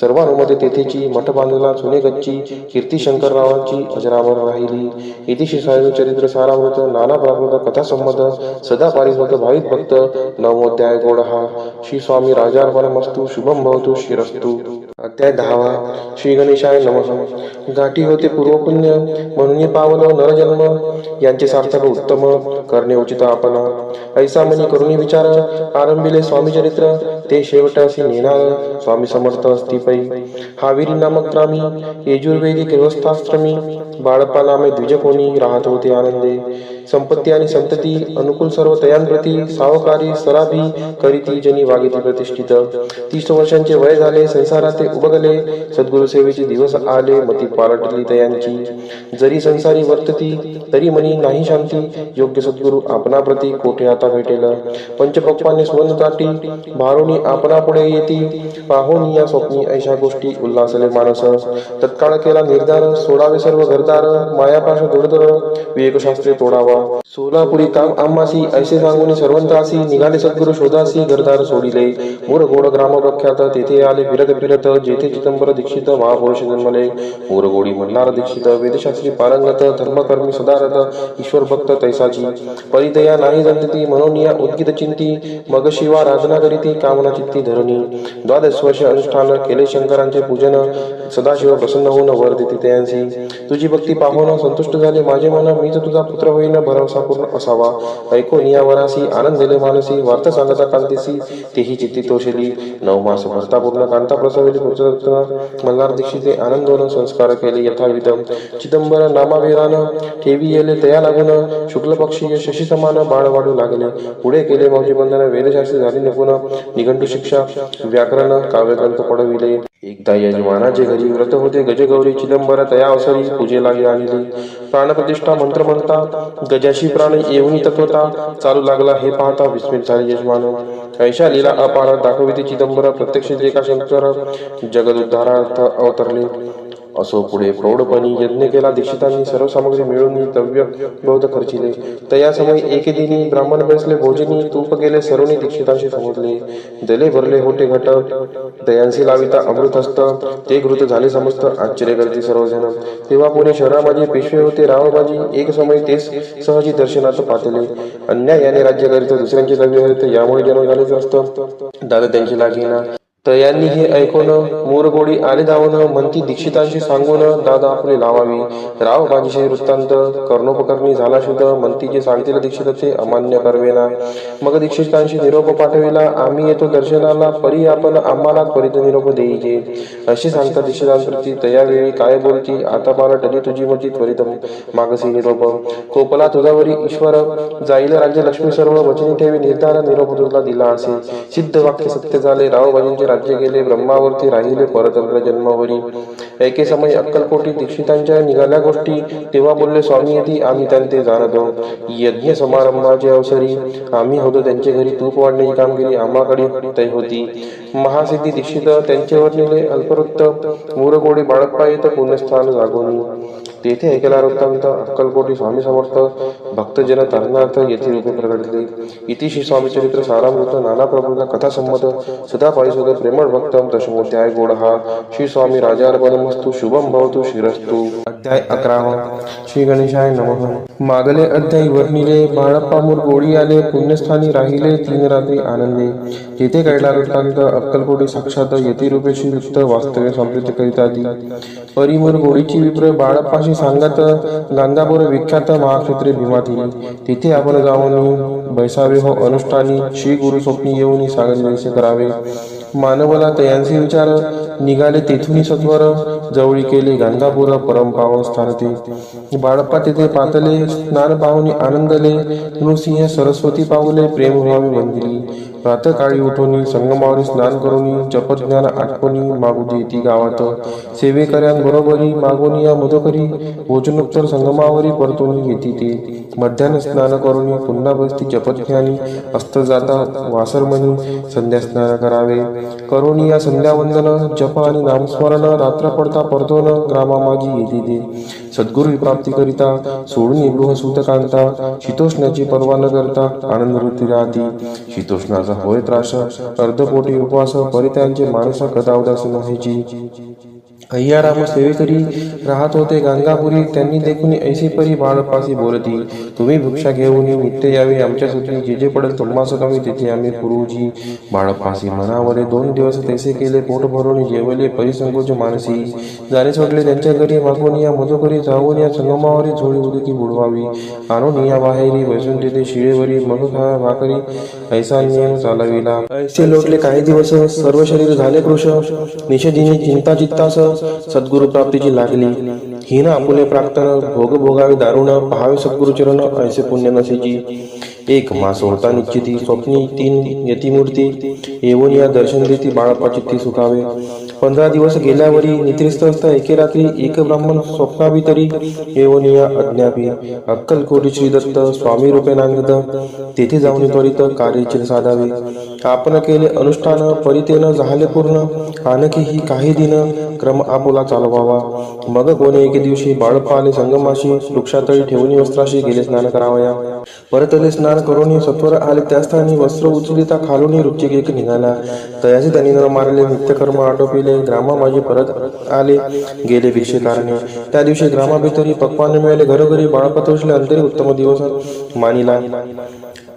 सर्वानुमते तेथेची मठ बांधला चुनेगच्ची, कीर्ती शंकररावांची अजरामर राहिली. इति श्री स्वामी चरित्र सारामृत, नाना प्राकृत कथा संमत, सदा पारिस्वत भाविक भक्त. 9मोध्याय गोडहा. श्री स्वामी राजार्पणमस्तु. शुभम भवतु. श्रीरस्तु. अध्याय 10 श्री गणेशाय नमः. गाठी होते पूर्वपुण्य, म्हणून पावलो नरजन्म, यांचे सार्थक उत्तम, करणे उचित आपण. ऐसा मनी करुणी विचार, आरंभिले स्वामी चरित्र, ते शेवटासी नेणार स्वामी समर्थ असती पै. हाविरी नामक ग्रामी यजुर्वेदिक व्यवस्थाश्रमी बाळप्पा नामे द्विज कोणी राहत होते आनंदे. संपत्ती आणि संतती अनुकूल सर्व तयांप्रती सावकारी सराभी करीती जनी वागिती प्रतिष्ठित. 30 वर्षांचे वय झाले, संसारात ते उबगले. सद्गुरु सेवेचे दिवस आले, मती पालटली तयांची. जरी संसारी वर्तती तरी मनी नाही शांती. योग्य सद्गुरु आपणाप्रती कोठे आता भेटेल. पंचपक्वाने सुवर्ण ताटी भारोनी आपणा पुढे येती. पाहोनी या स्वप्नी ऐशा गोष्टी उल्हासले मानस. तत्काळ केला निर्धार, सोडावे सर्व घरदार. मायापाश दुर्धर विवेकशास्त्रे तोडावा. सोलापुरी काम आम्हासी ऐसे सांगून सर्वंतासी. निघाले सद्गुरु शोधासी, घरदार सोडिले. मोरगोड ग्राम प्रख्यात, तेथे आले फिरत फिरत. जेथे चिदंबर दीक्षित महापुरुष जन्मले. मोरगोडी मल्हार दीक्षित, वेदशास्त्री पारंगत. धर्मकर्मी सदारथ, ईश्वर भक्त तैसाची. परिदया नाही जंतती, मनोनिया उद्गीत चिंती. मग शिवा राधना करीती, कामना चित्ती धरणी. 12 वर्ष अनुष्ठान केले शंकरांचे पूजन. सदाशिव प्रसन्न होऊन वर देते तयांसी. तुझी भक्ती पाहून संतुष्ट झाले माझे मन. मीच तुझा पुत्र होईन, भरवसा पूर्ण असावा. ऐकून या वरासी आनंद दिले मानसी. वार्ता सांगता कांतीसी, तेही चित्ती तोषली. 9 मास भरता पूर्ण कांता प्रसविली पुत्ररत्न. मल्हार दीक्षिते आनंदोन संस्कार केले यथाविध. चिदंबर नामाभिरान ठेवी येले तया लागून. शुक्ल पक्षी शशी समान बाळ वाढू लागले. पुढे केले मौजी बंधन, वेदशास्त्री झाली निपुण. निघंटू शिक्षा व्याकरण काव्यग्रंथ पडविले. एकदा यजमानाचे घरी व्रत होते गजगौरी. चिदंबर तया अवसरी पूजे लागे आणली. प्राणप्रतिष्ठा मंत्र म्हणता गजाशी प्राण येऊन तत्वता. चालू लागला हे पाहता विस्मित झाले यजमान. ऐशा लीला अपार दाखविते चिदंबर. प्रत्यक्ष जे का शंकर जगदुद्धारार्थ अवतरले. असो पुढे प्रौढपणी यज्ञ केला दीक्षितांनी. सर्व सामग्री मिळून द्रव्य बहुत खर्चिले. तया समय एके दिनी ब्राह्मण बसले भोजनी. तूप गेले सर्वनी दीक्षितांशी समजले. दले भरले होते घट, दयांसी लाविता अमृत हस्त. ते घृत झाले समस्त, आश्चर्य करते सर्वजण. तेव्हा पुणे शहरामध्ये पेशवे होते रावबाजी. एक समय तेच सहजी दर्शनात पातले. अन्यायाने राज्य करीत दुसऱ्यांचे द्रव्य हरित, यामुळे जन्म झालेच असतं. दादा त्यांची लागेना. तयांनी हे ऐकून मोरगोडी आले धावून. म्हणती दीक्षितांशी सांगून दादा आपले लावावी. राव बाजीचे वृत्तांत कर्णोपकरणी झाला शुद्ध. म्हणती जे सांगतील दीक्षित ते अमान्य करवेना. मग दीक्षितांशी निरोप पाठविला. आम्ही येतो दर्शनाला, परी आपण आम्हाला त्वरित निरोप देईजे. असे सांगता दीक्षितांप्रती तयावेळी काय बोलती. आता मला टली तुझी मती, त्वरित मागसी निरोप. कोपला तुझावरी ईश्वर, जाईल राज्य लक्ष्मी सर्व. वचनी ठेवी निर्धार, निरोप तुला दिला असे. सिद्ध वाक्य सत्य झाले. रावबाजींचे राज्य गेले, ब्रह्मावरती राहिले परतंत्र जन्मावरी. एके समय अक्कलकोटी दीक्षितांच्या निघाल्या गोष्टी. तेव्हा बोलले स्वामी येती, आम्ही त्यांचे जाणतो. यज्ञ समारंभाचे अवसरी आम्ही होतो त्यांच्या घरी. तूप वाढण्याची कामगिरी आम्हाकडे तय होती. महासिद्धी दीक्षित त्यांचे वर्णिले अल्पवृत्त. मोरगोडी बाळप्पा येत पुण्यस्थान जागोनी. तेथे ऐकला वृत्तांत अक्कलकोटी स्वामी समर्थ. भक्तजन तरणार्थ येथे रूपे प्रगटले. इतिश्री स्वामी चरित्र सारामृत. नाना प्रभूंचा कथा संमत. सदा पारिसुद प्रेमळ भक्तम दशमोध्याय गोड हा. श्री स्वामी राजार्पणमस्तु. शुभम भवतु श्रीरस्तु. अध्याय 11. श्री गणेशाय नमः. मागले अध्यायी वर्णिले. बाळप्पा मोरगोडी आले, पुण्यस्थानी राहिले 3 रात्री आनंदे. तेथे कैला वृत्तांत अक्कलकोटी साक्षात येथे रूपे श्रीयुक्त वास्तव्य संप्रीत करीता ती. परी मोरगोडीची विप्र बाळप्पाशी सांगत. गांधापूर विख्यात महाक्षेत्रे भीमाती. तिथे आपण जाऊन बैसावे हो अनुष्ठानी. श्री गुरु स्वप्नी येऊन सांगितले करावे. मानवला तयांचे विचार. निघाले तेथून सत्वर. जवळी केले गांधापूर परम पावन स्थान ते. बाळप्पा तेथे पातले. स्नान पाहुणी आनंदले. नृसिंह सरस्वती पावले. प्रेम व्हावे वंदिली. प्रातकाळी उठोनी संगमावरी स्नान करूनी. जपज्ञान आठवणी मागू देती गावात. सेवेकऱ्यांबरोबरी मागोनी या मधोकरी. भोजनोत्तर संगमावरी परतोनी येती ते. मध्यान्ह स्नान करूनी पुन्हा बसती जपज्ञानी. अस्त जाता वासरमणी संध्या स्नान करावे. करोनी या संध्यावंदन. जप आणि नामस्मरण. रात्र पडता परतोन ग्रामा माझी येते ते. सद्गुरु प्राप्ती करिता सोडून गृह सुत कांता. शीतोष्णाची पर्वा न करता आनंद वृत्ती राहती. शीतोष्णाचा होय त्रास. अर्धपोटी उपवास. परित्यांचे मानस कदा उदास नव्हेची. अय्याराम सेवेकरी राहत होते गाणगापुरी. त्यांनी देखून ऐसे परी बाळप्पासी बोलती, तुम्ही भिक्षा घेऊन नित्य यावे आमच्यासाठी, जे जे पडेल तुम्हास कमी तेथे आम्ही गुरुजी. बाळप्पासी मनावरे 2 दिवस तैसे केले. पोट भरून जेवले परिसंकोच मानसी. जाणे सोडले त्यांच्या घरी. मागून या मधुकरी जाऊन या संगमावरी झोळी उदकी बुडवावी. आणून या बाहेरी बसून तेथे शिळेवरी मग खा भाकरी ऐसा नियम चालविला. ऐसे लोटले काही दिवस. सर्व शरीर झाले कृश. निषेधिनी चिंता चित्तास सद्गुरु प्राप्तीची लागली. हीन आपुले प्राक्तन भोग भोगावे दारुण. पहावे सद्गुरुचरण ऐसे पुण्य नसेची. 1 मास होता निश्चिती. स्वप्नी 3 यतिमूर्ती. येऊन या दर्शन देती बाळप्पा चित्ती सुखावे. 15 दिवस गेल्यावरी निद्रिस्त असता एके रात्री एक ब्राह्मण स्वप्नाभितरी येऊन या अज्ञापी. अक्कलकोटी श्रीदत्त स्वामी रूपे नांदत. तेथे जाऊन त्वरित कार्याचे साधावे. आपण केले अनुष्ठान परितेन झाले पूर्ण. आणखी ही काही दिन क्रम आपुला चालवावा. मग कोणी एके दिवशी बाळप्पा आले संगमाशी. वृक्षातळी ठेवून वस्त्राशी गेले स्नान करावया. परतले स्नान करून सत्वर आले त्या स्थानी. वस्त्र उचलिता खालून रुचिक एक निघाला. तयाचे त्यांनी न मारले. नित्यकर्म आटोपिले. ग्रामा माझे परत आले गेले भिक्षे कारणे. त्या दिवशी ग्रामाभितरी पक्वान मिळाले. घरोघरी बाळप्पा तोषले. अंतरी उत्तम दिवस मानिला.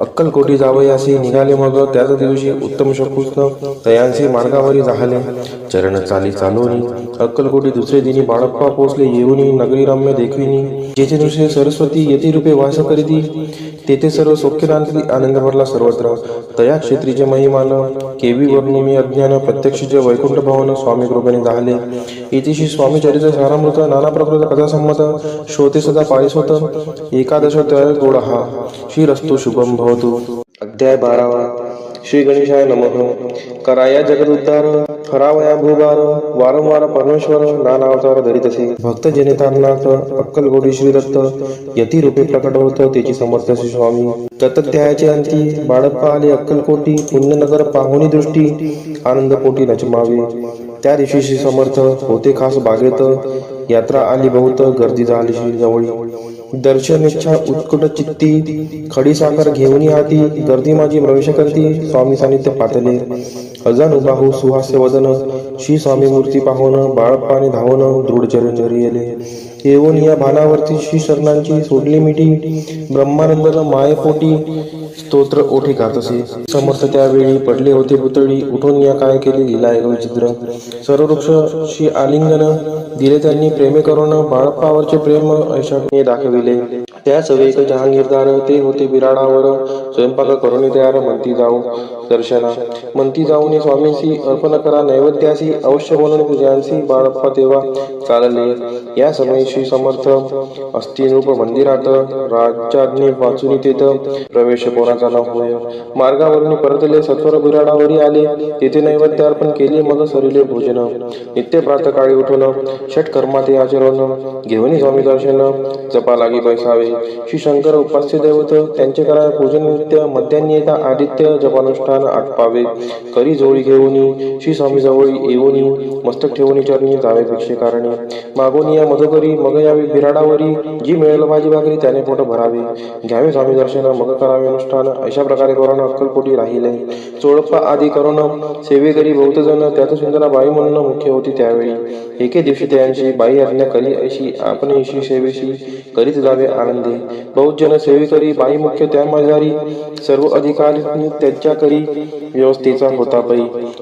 अक्कलकोटी जावयासी निघाले. मग त्याच दिवशी उत्तम शकुस्न तयांसी मार्गावरी जाहले. चरण चाली चालवणी अक्कलकोटी दुसरे दिनी बाळप्पा पोचले. येऊनी नगरी रम्य देखविनी. जेथे दुसरे सरस्वती यती रूपे वास करीती. तेथे सर्व सौख्यदांती आनंद भरला सर्वत्र. तया क्षेत्रीचे महिमान केवी वर्णू मी अज्ञान. प्रत्यक्षीचे वैकुंठ भवन स्वामी कृपेने जाहले. इतिशी स्वामी चरित्र सारामृत. नाना प्रकृत कथा संमत. श्रोते सदा पारिसोत. एकादश गोड हा. श्रीरस्तु शुभम भवतु. अध्याय 12. श्री गणेशाय नमः. कराया जगदुद्धार. हरावया भूभार. वारंवार परमेश्वर नाना अवतार धरितसे. भक्त जनितांनाथ अक्कलकोटी श्रीदत्त यती रूपे प्रकट होत. त्याची समर्थ श्री स्वामी. तत्ध्यायाचे अंती बाळप्पा आले अक्कलकोटी. पुण्यनगर पाहुणी दृष्टी आनंद पोटी नचमावे. त्या दिवशी श्री समर्थ होते खास बागेत. यात्रा आली बहुत. गर्दी झाली श्री जवळी. दर्शन इच्छा उत्कट चित्ती. खडी साखर घेऊन हाती. गर्दी माझी प्रवेश करती. स्वामी सानिध्य पातले. अजानु बाहू सुहास्य वदन. श्री स्वामी मूर्ती पाहून बाळप्पाने धावून दृढ चरण येले. येऊन या भानावरती श्री शरणांची सोडली मिठी. ब्रह्मानंद मायेपोटी स्तोत्र ओठे गातसे. समर्थ त्यावेळी पडले होते पुतळी. उठून या काय केले लिला एक विचित्र. सर्व वृक्ष श्री आलिंगन दिले त्यांनी. प्रेमे करून बाळप्पावरचे प्रेम ऐशाने दाखविले. त्या सवेक जहांगीरदार ते होते बिराडावर. स्वयंपाक करून तयार म्हणती जाऊ दर्शना. म्हणती जाऊन स्वामींशी अर्पण करा नैवेद्यासी. अवश्य म्हणून पूजांसी. बाळप्पा तेव्हा चालले. या समयी श्री समर्थ अस्थिरूप मंदिरात. राज्याज्ञे वाचून तेथ प्रवेश कोणाचा न होय. मार्गावरून परतले. सत्वर बिराडावरी आले. तेथे नैवेद्य अर्पण केले. मग सरिले भोजन. नित्य प्रातकाळी उठून षट कर्माते आचरण. घेऊन स्वामी दर्शन जपा लागी बैसावे. श्री शंकर उपास्य दैवत त्यांचे करा पूजन नित्य. मध्यान्नी येता आदित्य जपानुष्ठान आटपावे. करी जोळी घेऊन श्री स्वामी जवळी येऊन मस्तक ठेवून चरणी जावे भिक्षे कारणे. मागून या मधुकरी मग यावे बिराडावरी. जी मिळेल भाजी भाकरी त्याने पोट भरावे. घ्यावे स्वामी दर्शन मग करावे अनुष्ठान. अशा प्रकारे करून अक्कलकोटी राहिले. चोळप्पा आदी करून सेवेकरी बहुत जण. त्यात सुंदरा बाई म्हणून मुख्य होती त्यावेळी. एके दिवशी त्यांची बाई आज्ञा करी ऐशी आपण ऐशी सेवेशी करीत जावे आनंदे. बहुत जन सेवेकरी बाई मुख्य त्या माझारी. सर्व अधिकारी त्यांच्या करी व्यवस्थेचा होता पै.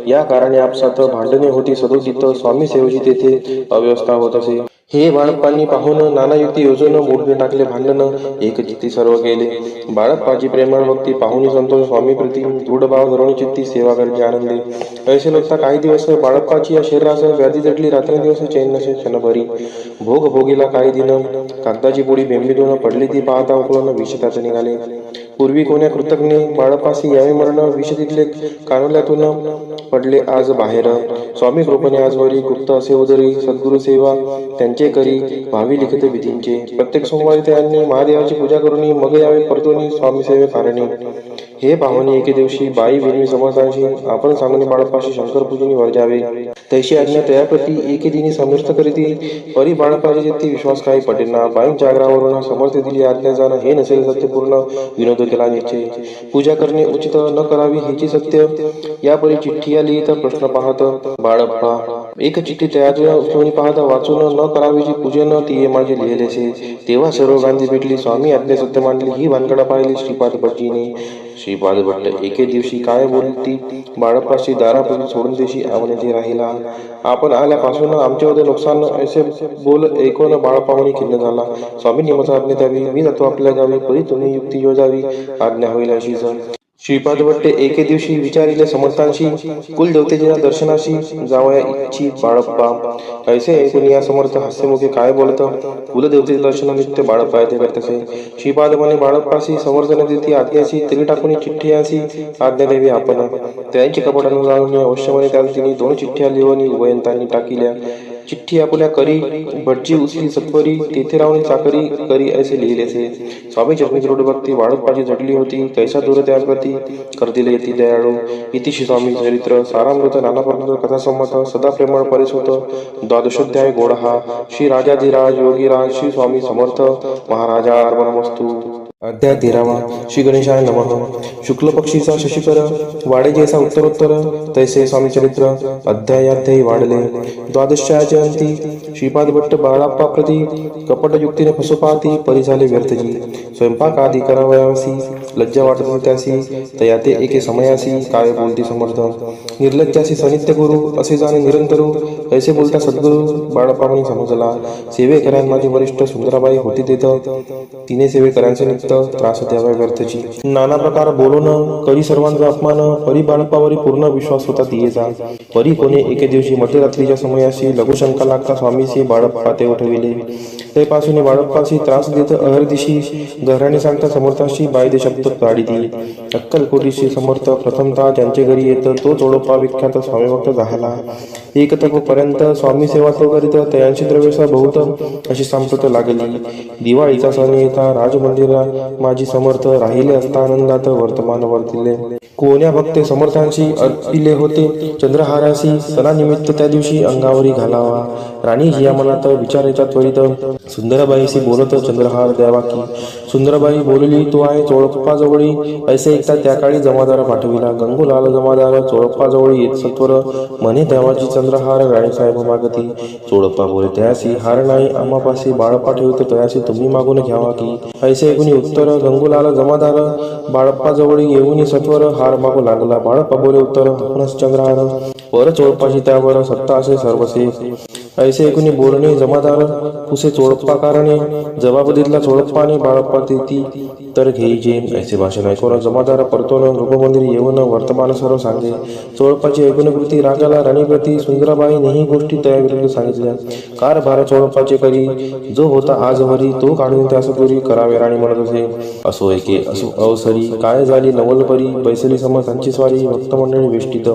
या कारणे आपसात भांडणे होती सदोदित. स्वामी सेवेची तेथे अव्यवस्था होत असे. हे बाळप्पांनी पाहून नाना युक्ती योजून मोडून टाकले भांडण. एक चित्ती सर्व केले. बाळप्पाची प्रेमळ भक्ती पाहुणी संतोष स्वामी प्रति दृढ भाव धरून चित्ती सेवा करते आनंदे. ऐसे लोकता काही दिवस बाळप्पाची या शरीरास व्याधी जटली. रात्रंदिवस चैन नसे क्षणभरी. भोग भोगीला काही दिन. कागदाची पोळी बेंबीतून पडली ती पाहता उकळून विष त्याचे निघाले. पूर्वी कोण्या कृतज्ञ बाळप्पासी यावे मरण. विष तिथले कानोल्यातून पडले आज बाहेर. स्वामी कृपेने आजवरी गुप्त असे उदरी. सद्गुरु सेवा त्यांचे करी भावी लिखित विधींचे. प्रत्येक सोमवारी त्यांनी महादेवाची पूजा करून मग यावे परतून स्वामी सेवे कारणी. हे पाहुणे एके दिवशी बाई विनवी समर्थांशी आपण सांगून बाळप्पाशी शंकर पूजनी वर जावे. तैशी आज्ञा तयाप्रती एके दिनी समर्थ करीती. परी बाळप्पाची ती विश्वास काही पटेना. बाईंच्या आग्रहावरून समर्थ दिली आज्ञा जाणं हे नसेल सत्यपूर्ण. विनोद केला निश्चय. पूजा करणे उचित न करावी हेची सत्य. यापरी चिठ्ठी लिहित प्रश्न पाहत बाळप्पा एक चिठ्ठी त्याच्या उठवणी पाहता वाचून न करावीची पूजन ती माझे लिहिलेसे. तेव्हा सर्व गांधी भेटली. स्वामी आज्ञा सत्य मांडली. ही भानगडा पाहिली श्रीपाद भटजीने. श्रीपाद भट्ट एके दिवशी काय बोलती बाळप्पाशी दारापुढे सोडून देशी आवडते राहिला. आपण आल्यापासून आमच्यावर नुकसान असे बोल ऐकून बाळप्पा म्हणे खिन्न झाला. स्वामींनी माझा आज्ञा द्यावी. मी जातो आपल्या गावी. परी तुम्ही युक्ती योजावी. आज्ञा होईल अशीच. श्रीपाद भट्टे एके दिवशी विचारिले समर्थांशी. कुलदेवतेच्या दर्शनाशी जावया इच्छित बाळप्पा. ऐसे ऐकून या समर्थ हास्यमुखे काय बोलत. कुलदेवतेचे दर्शनानिमित्त बाळप्पा येथे करतसे. श्रीपाद म्हणे बाळप्पाशी समर्थन देती आज्ञाशी तरी टाकून चिठ्ठी यासी आज्ञा द्यावी आपण. त्यांची कपटानं जाऊन अवश्य म्हणे त्याला तिने 2 चिठ्ठ्या लिहून उभयंतांनी टाकिल्या. चिठ्ठी आपुल्या करी भटजी उचली सत्वरी तेथे राहून चाकरी करी असे लिहिलेसे. स्वामी चरणी दृढ भक्ती बाळप्पाची झटली होती. कैसा दूर त्याप्रती करतील येती दयाळू. इतिशी स्वामी चरित्र सारामृत नानापर्यंत कथासंमत सदा प्रेमळ परिसुत. 12ोऽध्याय गोडहा. श्री राजाधिराज योगीराज श्री स्वामी समर्थ महाराजा अर्पणमस्तु. अध्याय 13वा. श्री गणेशाय नमः. शुक्ल पक्षीचा शशिकर वाढे जैसा उत्तरोत्तर तैसे स्वामी चरित्र अध्यायाध्यायी वाढले. 12च्या अंती श्रीपाद भट्ट बाळाप्पा प्रती कपटयुक्तीने फसोपाती परी झाले व्यर्थजी. स्वयंपाक आदी करावयासी लज्जा वाटत होती त्यासी. तया ते एके समयासी काय बोलती समर्थ. निर्लज्जासी सनित्य गुरु असे जाणे निरंतरू ऐसे बोलता सद्गुरु. बाळाप्पा म्हणे समजला. सेवेकऱ्यां माझी वरिष्ठ सुंदराबाई होती तेथ. तिने सेवेकऱ्यांचे नित्य त्रास द्यावा व्यर्थची. नाना प्रकार बोलून करी सर्वांचा अपमान. परी बाळप्पावरी पूर्ण विश्वास होता तियेचा. परी कोणे एके दिवशी मध्यरात्रीच्या समयाशी लघुशंका लागता स्वामीशी बाळप्पा ते उठविले. तेपासून बाळप्पाशी त्रास देत अहर्दिशी घराने सांगता समर्थाशी बायदे शब्द काढिती. अक्कलकोटीशी समर्थ प्रथमतः ज्यांचे घरी येत तो चोडप्पा विख्यात स्वामी भक्त झाला. एक तपोपर्यंत स्वामी सेवा तो करीत तयांची द्रव्यसा बहुत अशी संपत लागली. दिवाळीचा सण येता राजमंदिरा माझी समर्थ राहिले असता आनंदात वर्तमान वर्तिले. कोण्या भक्ते समर्थांशी अर्पिले होते चंद्रहाराशी सणानिमित्त त्या दिवशी अंगावरी घालावा. राणी हिया मनात विचारायच्या त्वरित सुंदरबाईशी बोलत चंद्रहार द्यावा की. सुंदरबाई बोलली तो आहे चोळप्पाजवळी ऐसे ऐकता त्या काळी जमादार पाठविला. गंगूलाल जमादार चोळप्पाजवळी येत सत्वर म्हणे देवाची चंद्रहार राणीसाहेब मागती. चोळप्पा बोले तयासी हार नाही आम्हापाशी बाळप्पा ठेवतो तयासी तुम्ही मागून घ्यावा की. ऐसे ऐकून उत्तर गंगूलाल जमादार बाळप्पाजवळी येऊन सत्वर हार मागू लागला. बाळप्पा बोले उत्तर आपणच चंद्रहार वर चोळप्पाची त्यावर सत्ता असे सर्वसे. ऐसे ऐकून बोलणे जमादार पुसे चोळप्पा कारणे. जबाब दिला चोळप्पाने बाळप्पा तेती तर घेईजे. ऐसे भाषण ऐकून जमादार परतोन रूपमंदिर येऊन वर्तमान सर्व सांगे. चोळप्पाची ऐकून कृती रागाला राणीप्रती सुंदराबाईनेही गोष्टी तयाविरुद्ध सांगितल्या. कारभार चोळप्पाचे करी जो होता आजवरी तो काढून त्यास दूरी करावे राणी म्हणत असे. असो एके असो अवसरी काय झाली नवलपरी बैसली समर्थांची स्वारी भक्तमंडळी वेष्टित.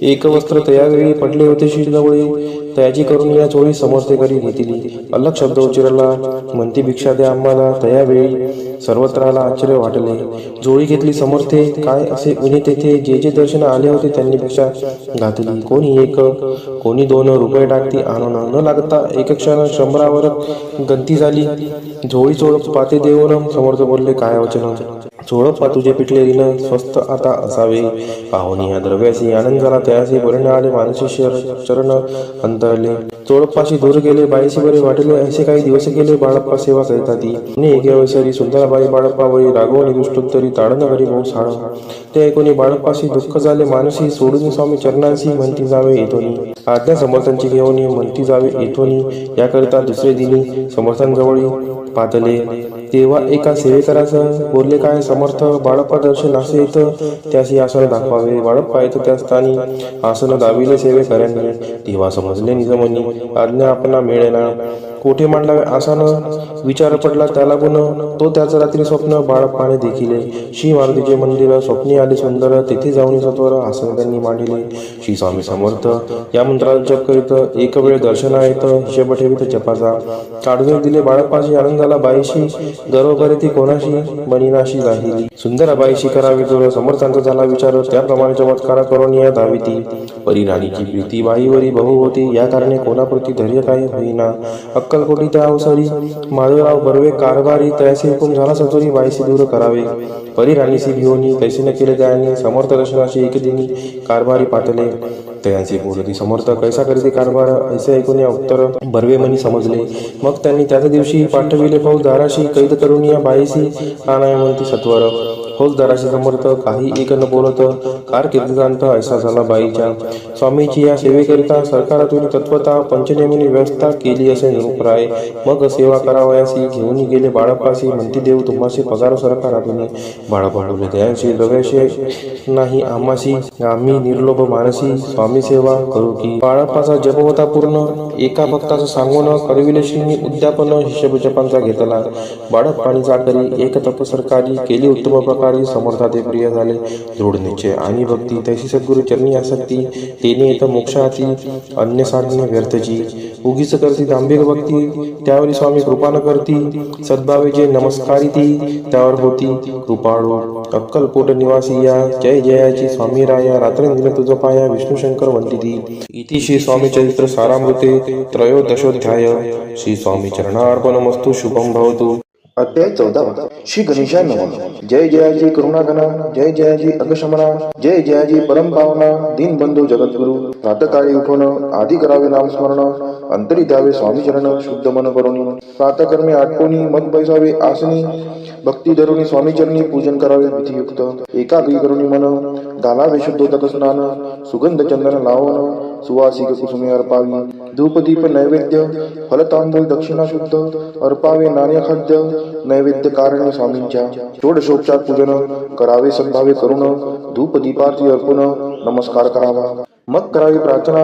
एक वस्त्र तयावेळी पडले होते शिरजवळी तयाची करून या चोळी समर्थे करी घेतली. अलग शब्द उच्चारला म्हणती भिक्षा द्या आम्हाला. तयावेळी सर्वत्राला आश्चर्य वाटले. जोळी घेतली समर्थे काय असे उन्हे तेथे जे जे दर्शन आले होते त्यांनी भिक्षा घातली. कोणी 1 कोणी 2 रुपये टाकती आणून न लागता एक क्षण शंभरावर गंती झाली. झोळी चोळप्पा ते देऊन समर्थ बोलले काय वचन. चोळप्पा तुझे पिटले ऋण स्वस्त आता असावे. पाहुणी ह्या द्रव्यासी आनंद झाला तयासी बोलणे आले मानसी चरण अंतरले. चोळप्पाशी दूर गेले बाईशी बरे वाटले. असे काही दिवस गेले बाळप्पा सेवा करिता ती. एके अवसरी सुंदराबाई बाळप्पावरी रागवणी दुष्टोत्तरी ताडन करी भाऊ साळ. ते ऐकून बाळप्पाशी दुःख झाले मानसी सोडून स्वामी चरणांशी म्हणती जावे येथोनी. आज्ञा समर्थांची घेऊन म्हणती जावे येथोनी. याकरिता दुसरे दिनी समर्थांजवळी पातले. तेव्हा एका सेवेकराचं बोलले काय समर्थ बाळप्पा दर्शन असे येत त्याशी आसन दाखवावे. बाळप्पा येत त्या स्थानी आसन दाविले सेवेकऱ्यांनी. तेव्हा समजले निजमनी आज्ञा आपणा मिळेना. कोठे मांडावे आसन विचार पडला त्याला गुण. तो त्याचं रात्री स्वप्न बाळप्पाने देखिले. श्री मारुतीचे मंदिर स्वप्नी आले सुंदर तेथे जाऊन सत्वर आसन त्यांनी मांडिले. श्री स्वामी समर्थ या मंत्राचा जप करीत एक वेळ दर्शना येत हिशेब ठेवीत जपाचा. काढून दिले बाळप्पाशी आनंद झाला बाईशी गर्व करीती कोणाशी बनिनाशी राहिली. सुंदराबाईशी करावी जोर समर्थांचा झाला विचार त्याप्रमाणे चमत्कार करून या धाविती. परी राणीची प्रीती बाईवरी बहु होती या कारणे कोणाप्रती धैर्य काही होईना. अक्कलकोटी त्या अवसरी माधवराव बर्वे कारभारी तयासी हुकूम झाला सतोरी बाईशी दूर करावे. परी राणीशी भिवनी तैसे न केले त्याने समर्थ दर्शनाशी एक दिनी कारभारी पातले. भक्तयांचे बोलती समर्थ कैसा करीते कारभार ऐसे ऐकून या उत्तर बर्वे मनी समजले. मग त्यांनी त्याच दिवशी पाठविले फौजदाराशी कैद करून या बाईसी आणाय म्हणती सत्वर. फौजदाराशी समर्थ काही एक न बोलत कारकिर्दीचा ऐसा झाला बाईच्या. स्वामीची या सेवेकरिता सरकारातून तत्वता पंचनेमीने व्यवस्था केली असे निरूपराय. मग सेवा करावयासी घेऊन गेले बाळप्पासी म्हणती देव तुम्हाशी पगार सरकारातून. बाळप्पा बोलले दयांशी द्रव्याशी नाही आम्हाशी आम्ही निर्लोभ मानसी स्वामी सेवा करू की. बाळप्पाचा जप होता पूर्ण एका भक्ताचं सांगून करविले श्रीनी उद्यापन हिशोब जपांचा घेतला. बाळप्पानी चाकरी एक तप सरकारी केली उत्तम प्रकारे समर्था ते प्रिय झाले. दृढ निश्चय आणि भक्ती तैसी सद्गुरु चरणी आसक्ती तेने येत मोक्षाती अन्य साधने व्यर्थची. उगीच करती दांभिक भक्ती त्यावरी स्वामी कृपा न करती. सद्भावे जे नमस्कारी ती त्यावर होती कृपाळू. अक्कलकोट निवासी या जय जयाची स्वामी राया रात्रंदिन तुझ पाया विष्णू शंकर वंती ती. इति श्री स्वामी चरित्र सारामृते त्रयोदशोध्याय. श्री स्वामी चरणार्पणमस्तु. शुभम भवतु. अध्याय 14. श्री गणेशाय नमः. जय जयाजी करुणागणा जय जयाजी अगशमना जय जयाजी परम पावना दीनबंधू जगद्गुरु. प्रातकाळी उठून आधी करावे नामस्मरण अंतरी द्यावे स्वामी चरण शुद्ध मन करुणी. प्रातकर्मे आटकोनी मत बैसावे आसनी भक्ती धरुणी स्वामी चरणी पूजन करावे विधियुक्त. एकाग्री करुणी मन घालावे शुद्धोदक स्नान सुगंध चंदन लावण सुवासिक कुसुमे अर्पावी. धूपदीप नैवेद्य फलतांबूल दक्षिणा शुद्ध अर्पावे नाण्य खाद्य नैवेद्य कारणे स्वामींच्या. षोडशोपचार पूजन करावे सद्भावे करुण धूपदीपार्थी अर्पण नमस्कार करावा. मग करावी प्रार्थना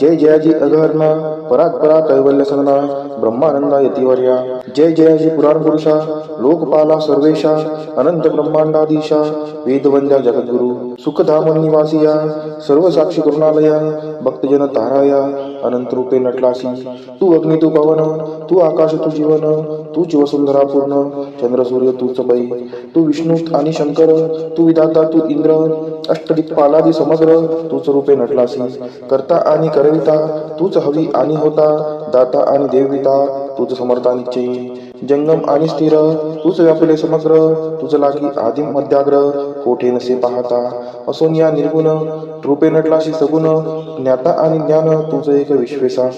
जय जयाजी अगहरणा परात्परा कैवल्य सदना ब्रह्मानंदा यतिवर्या. जय जयाजी पुराण पुरुषा लोकपाला सर्वेशा अनंत ब्रह्मांडाधीशा वेदवंद्या जगद्गुरु. सुखधाम निवासिया सर्व साक्षी करुणालया भक्तजन ताराया अनंत रूपे नटलासी. तू अग्नी तू पवन तू आकाश तू जीवन तूच वसुंधरा पूर्ण चंद्र सूर्य तूच बाई. तू विष्णू आणि शंकर तू विधाता तू इंद्र अष्टदिक्पालादी समग्र तूच रूपे नटलासी. करता आणि करविता तूच हवी आणि होता दाता आणि देवविता तूच समर्था निश्चयी. जंगम आणि स्थिर तूच व्यापले समग्र तुझ लागी आदिम मध्याग्र कोठे नसे पाहता. असोनिया निर्गुण रूपे नटलाशी सगुण ज्ञाता आणि ज्ञान तुझ एक विश्वेसा.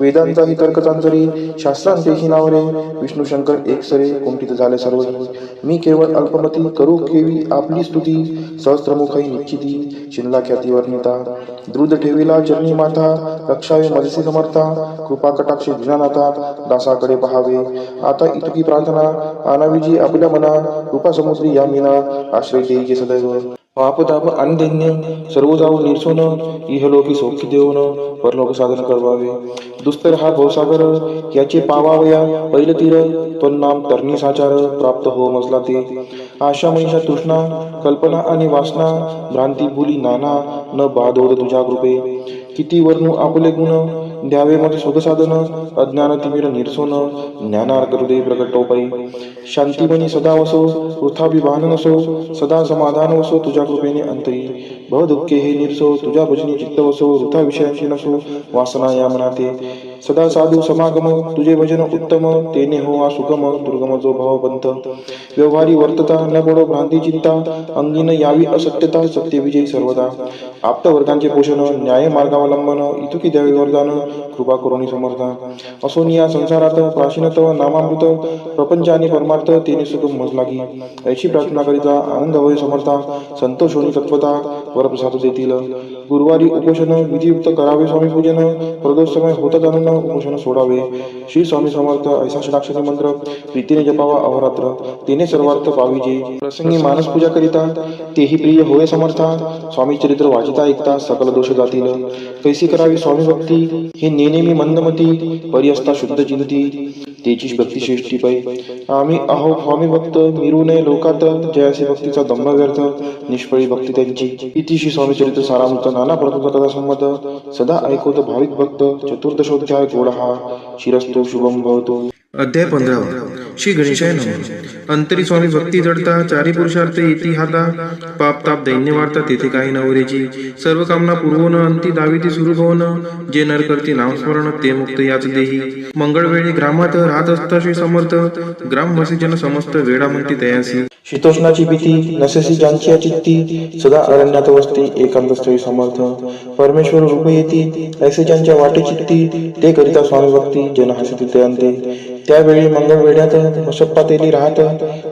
वेदांचाही तर्क चांचरी शास्त्रांतेही नावरे विष्णू शंकर एक सरे कुंठित झाले सर्व. मी केवळ अल्पमती करू केवी आपली स्तुती सहस्त्रमुखई निश्चिती शिनला ख्याती वर्णिता. द्रुत ठेविला चरणी माथा रक्षावे मजसी समर्था कृपा कटाक्षी ज्ञानाता दासाकडे पहावे. आता इतकी प्रार्थना आनावीजी आपल्या मना कृपा समुद्री या मीना आश्रय देईचे सदैव. पापताप आणि दैन्य सर्व जाऊ निर्सोन इहलोकी सौख्य देऊन परलोक साधन करवावे. दुस्तर हा भवसागर याचे पावावया पैल तीर नाम तरणी साचार प्राप्त हो मजला ते. आशा मनीषा तृष्णा कल्पना आणि वासना भ्रांती भुली नाना न बाधोद तुझ्या कृपे. किती वर्णू आपले गुण द्यावे मग सुख साधन अज्ञान तिमिर निरसोन ज्ञानार्थ हृदय प्रकटोपाई. शांतिमनी सदा वसो वृथा विभान नसो सदा समाधान वसो तुझ्या कृपेने अंतरी. भव दुःखे हे निरसो तुझ्या भजनी चित्त वसो वृथा विषयांशी नसो वासना या मनाते. सदा साधू समागम तुझे भजन उत्तम तेने हो आ सुगम दुर्गम जो भवपंथ. व्यवहारी वर्तता न पडो भ्रांती चिंता अंगीन यावी असत्यता सत्य विजयी सर्वदा. आप्त वर्गांचे पोषण न्याय मार्गावलंबन इतुकी द्यावे वरदान कृपा करुणी समर्था. असोनी या संसारात प्राचीनतव नामामृत प्रपंच आणि परमार्थ तेने सुगम मज लागी. ऐशी प्रार्थना करिता आनंद होय समर्था संतोष होणी तत्वता वरप्रसाद देतील. गुरुवारी उपोषण विधियुक्त करावे स्वामी पूजन प्रदोष समय होता जाणून उपोषण सोडावे. श्री स्वामी समर्थ ऐसा षडाक्षरी मंत्र प्रीतीने जपावा अहोरात्र तेने सर्वार्थ पाविजे. प्रसंगी मानस पूजा करिता तेही प्रिय होय समर्था. स्वामी चरित्र वाचिता ऐकता सकल दोष जातील. कैसी करावी स्वामी भक्ती हे नेनेमी मंदमती परी असता शुद्ध चिंती तेची भक्ती श्रेष्ठी पै. आम्ही आहो स्वामी भक्त मिरू नये लोकात जयासी भक्तीचा दंभ व्यर्थ निष्फळी भक्ती त्यांची. इति श्री स्वामी चरित्र सारामृत नाना प्रकारचा कथा संमत सदा ऐकवत भाविक भक्त चतुर्दशोध्याय गोड हा शिरस्तो शुभम भवतो. अध्याय 15. श्री गणेशाय नमः अंतरी स्वामी भक्ती जडता चारी पुरुषार्थ येती हाता पाप ताप दैन्य वार्ता तेथे काही नवरेची सर्व कामना पूर्वोन अंती दाविती सुरू होऊन जे नर करती नामस्मरण ते मुक्त याच देही मंगळवेळी ग्रामात राहत असता श्री समर्थ ग्रामवासी जन समस्त वेळा म्हणती तयासी शीतोष्णाची भीती नसेसी ज्यांची चित्ती सदा अरण्यात वसती एकांत स्थळी समर्थ परमेश्वर रूप येती ऐसे ज्यांच्या वाटे चित्ती ते करिता स्वामी भक्ती जन हसती ते अंते त्यावेळी मंगळ वेड्यात मशप्पा तेली राहत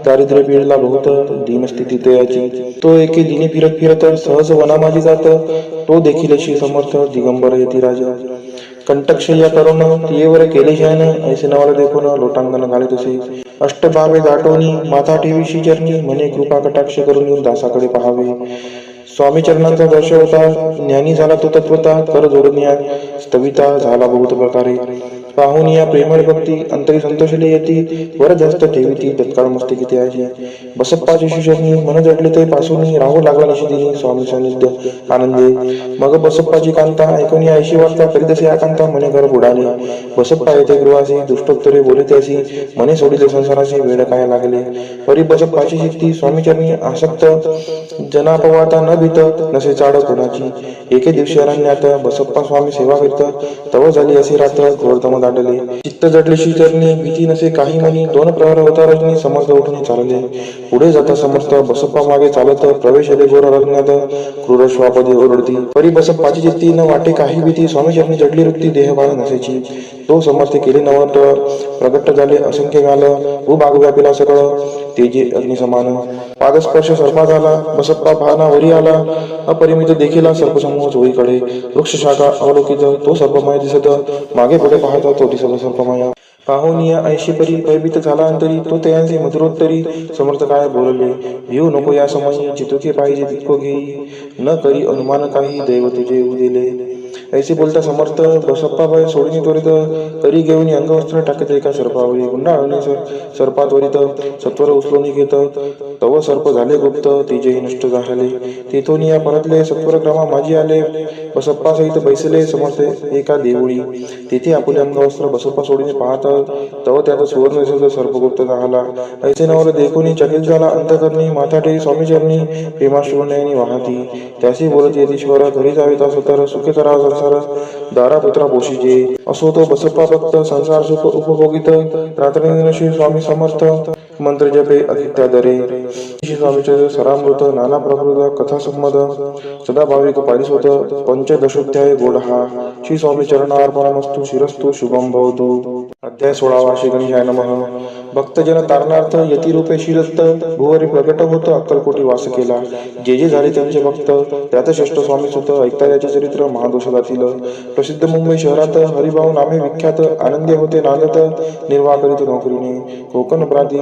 दारिद्र्य पीडला बहुत दीनस्थिती तयाची तो एके दिनी फिरत फिरत सहज वनामाजी जात तो देखील श्री समर्थ दिगंबर येती राजा कंटकशय्या करून तियेवर केले शयन ऐसे नवाला देखून लोटांगण घाले तसे अष्टभावे दाटोनी माथा ठेवी चरणी म्हणे कृपा कटाक्ष करून दासाकडे पहावे स्वामी चरणांचा दर्श होता ज्ञानी झाला तो तत्वता कर जोडनिया स्तविता झाला बहुत प्रकारे पाहून या प्रेमळ भक्ती अंतरी संतोषले येती वर जास्त ठेवीती तत्काळ मस्तकी त्याची बसप्पाची शिष्यनी मन जडले ते पासून राहू लागला निशिदिनी स्वामी सानिध्य आनंदे मग बसप्पाची कांता ऐकून ऐशी वार्ता करीतसे आकांता मने घर बुडाले बसप्पा येथे गृहासी दुष्टोत्तरे बोलते अशी मने सोडिले संसाराशी वेळ काय लागले परी बसप्पाची शिक्ती स्वामी चरणी आसक्त जनापवाता न भीत नसे चाड कोणाची एके दिवशी अरण्यात बसप्पा स्वामी सेवा करीत तव झाली असे रात्र घोरतम दाटले चित्त जडले चरणी भीती नसे काही मनी दोन प्रहर होता रजनी समर्थ उठून चालले पुढे जाता समर्थ बसप्पा मागे चालत प्रवेश आले घोर अरण्यात क्रूर श्वापदे ओरडती परी बसप्पाची चित्ती न वाटे काही भीती स्वामी चरणी जडली वृत्ती देहबाळ नसेची तो समर्थ केले नवट प्रगट झाले असंख्य गाल भूभाग व्यापिला सकळ तेजे अग्निसमान पादस्पर्श सर्पा झाला बसप्पा भाना वरी आला अपरिमित देखील सर्पसमूह चोळीकडे वृक्ष शाखा अवलोकित तो सर्पमय दिसत मागे पुढे पाहता तो दिसत सर्पमय पाहून या ऐशी परी भयभीत झाला अंतरी तो त्यांचे मधुरोत्तरी समर्थ काय बोलले भिऊ नको या समयी जितुके पाहिजे तितको घेई न करी अनुमान काही दैव तुझे येऊ दिले ऐसे बोलता समर्थ बसप्पा भय सोडणी त्वरित करी घेऊन अंगवस्त्र टाकत एका सर्पावरी गुंडाळणी सर्पात त्वरित सत्वर उचलून घेत तव सर्प झाले गुप्त तिजेही नष्ट झाले तेथून या परतले सत्वर क्रमा माझी आले बसप्पा सहित बैसले समर्थ एका देवळी तेथे आपुले अंगवस्त्र बसप्पा सोडीने पाहत तव त्यात सुवर्ण सर्पगुप्त झाला ऐसे नवल देखून चकित झाला अंतकरणी माथाटे स्वामी चरणी प्रेमाश्रुण्याने वाहती त्याशी बोलत येतीश्वर घरी जावे तर सुखे करा संसार दारा पुत्रा पोषीजे असो तो बसप्पा भक्त संसार सुख उपभोगित रात्री श्री स्वामी समर्थ मंत्र जपे अतित्यादरे श्री स्वामीचे सरामृत नाना प्रकृत कथा संमद सदा भाविक पारिसोत पंचदशोध्याय गोडहा श्री स्वामी चरणार्पणमस्तु शिरस्तु शुभम भवतु अध्याय 16 श्री गणेशाय नमः भक्तजन तारणार्थ यतिरूपे शिरस्त भुवरी प्रगट होत अक्कलकोटी वास केला जे जे झाले त्यांचे भक्त त्यात श्रेष्ठ स्वामी सुत ऐकता याचे चरित्र महादोषातील प्रसिद्ध मुंबई शहरात हरिभाऊ नामे विख्यात आनंदी होते नांदत निर्वाह करीत नोकरीने कोकण प्रांती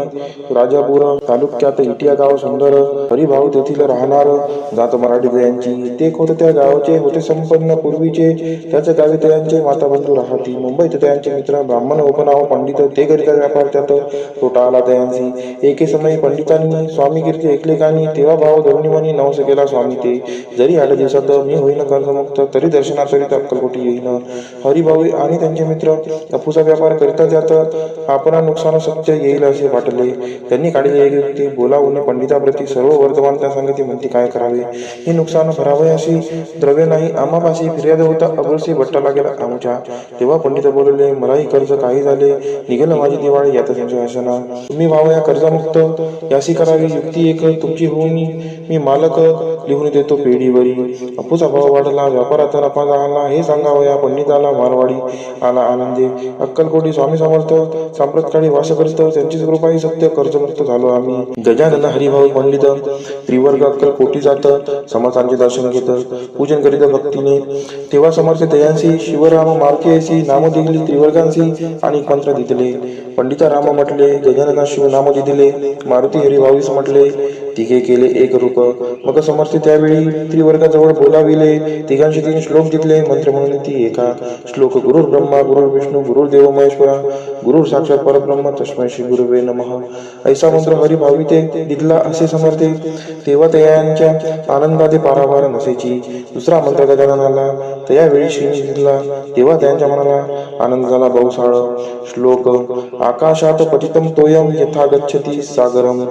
राजापूर तालुक्यात इटिया गाव सुंदर हरिभाऊ तेथील राहणार जात मराठी दयांची ते होते त्या गावाचे होते संपन्न पूर्वीचे त्याच गावी त्यांचे माता बंधू राहती मुंबईत त्यांचे मित्र ब्राह्मण उपनाव पंडित ते करिता व्यापार त्यात तोटा आला दयांची एके समयी पंडितांनी स्वामी कीर्ती ऐकले कानी तेव्हा भाव धरुणीमनी नवस केला स्वामी ते जरी 8 दिवसात मी होईन कर्जमुक्त तरी दर्शनाकरिता अक्कलकोटी येईन हरिभाऊ आणि त्यांचे मित्र अफूचा व्यापार करिता जात आपण नुकसान सत्य येईल असे वाटले त्यांनी काढले एक व्यक्ती बोलावून पंडिताप्रती सर्व वर्तमान त्या संगती म्हणती काय करावे हे नुकसान भरावे अशी द्रव्य नाही आम्हापाशी फिर्याद होता अबरसी भट्टा लागेल आमच्या तेव्हा पंडित बोलले मलाही कर्ज काही झाले निघेल माझी दिवाळी यात संशय असना तुम्ही भाव या कर्जमुक्त यासी करावी युक्ती एक तुमची होऊन मी मालक लिहून देतो पेढीवरी अपूचा भाव वाढला व्यापाराचा नफा झाला हे सांगावं या पंडिताला मारवाडी आला आनंदे अक्कलकोटी स्वामी समर्थ सांप्रतकाळी वास करत त्यांचीच कृपा ही सत्य कर्जमुक्त झालो आम्ही गजानन हरिभाऊ पंडित त्रिवर्ग अक्कलकोटी जात समर्थांचे दर्शन घेत पूजन करीत भक्तीने तेव्हा समर्थ दयांसी शिवराम मार्केसी नाम दिली त्रिवर्गांसी आणि मंत्र दिले पंडिता राम म्हटले गजानना शिव नाम दिले मारुती हरिभाऊस म्हटले तिघे केले एक रूप. मग समर्थ त्यावेळी त्रिवर्गाजवळ बोलाविले. तिघांशी 3 श्लोक जितले. मंत्र म्हणून ती एका श्लोक गुरुर् ब्रह्मा गुरुर्विष्णू गुरुर्देव महेश्वरा गुरुर साक्षात परब्रह्म तस्मै श्री गुरुवे नमः. ऐसा मंत्र हरिभाविते दिदला असे समर्थे. तेव्हा तयांच्या आनंदाते पारावार नसेची. दुसरा मंत्र गजाननाला त्यावेळी श्रीनी दिदला. तेव्हा त्यांच्या मनाला आनंद झाला बहुसाळ. श्लोक आकाशात पतितं तोयम यथा गच्छति सागरम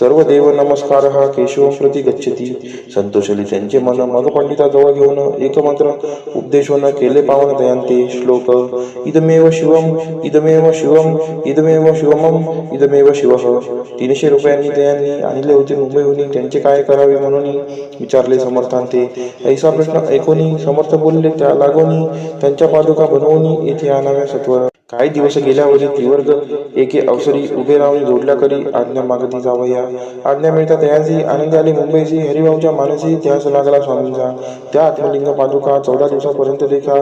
सर्व देव नमस्कारः केशवं प्रति गच्छति. संतोषली त्यांचे मन. मग पंडिताजवळ घेऊन एक मंत्र उपदेशून केले पावन दयांते. श्लोक इदमेव शिवम इदमेव शिवम इदमेव शिवमम इदमेव शिवः. 300 रुपयांनी त्यांनी आणले होते मुंबईहून. त्यांचे काय करावे म्हणून विचारले समर्थांते. ऐसा प्रश्न ऐकून समर्थ बोलले त्या लागोनी त्यांच्या पादुका बनवून येथे आणाव्या सत्वर. काही दिवस गेल्यावरी त्रिवर्ग एके अवसरी उभे राहून जोडल्या करी आज्ञा मागती जावया. आज्ञा मिळता तयांची आनंद आले मुंबईची. हरिभाऊच्या मानसी ध्यास लागला स्वामींचा. त्या आत्मलिंग पादुका 14 दिवसापर्यंत देखा.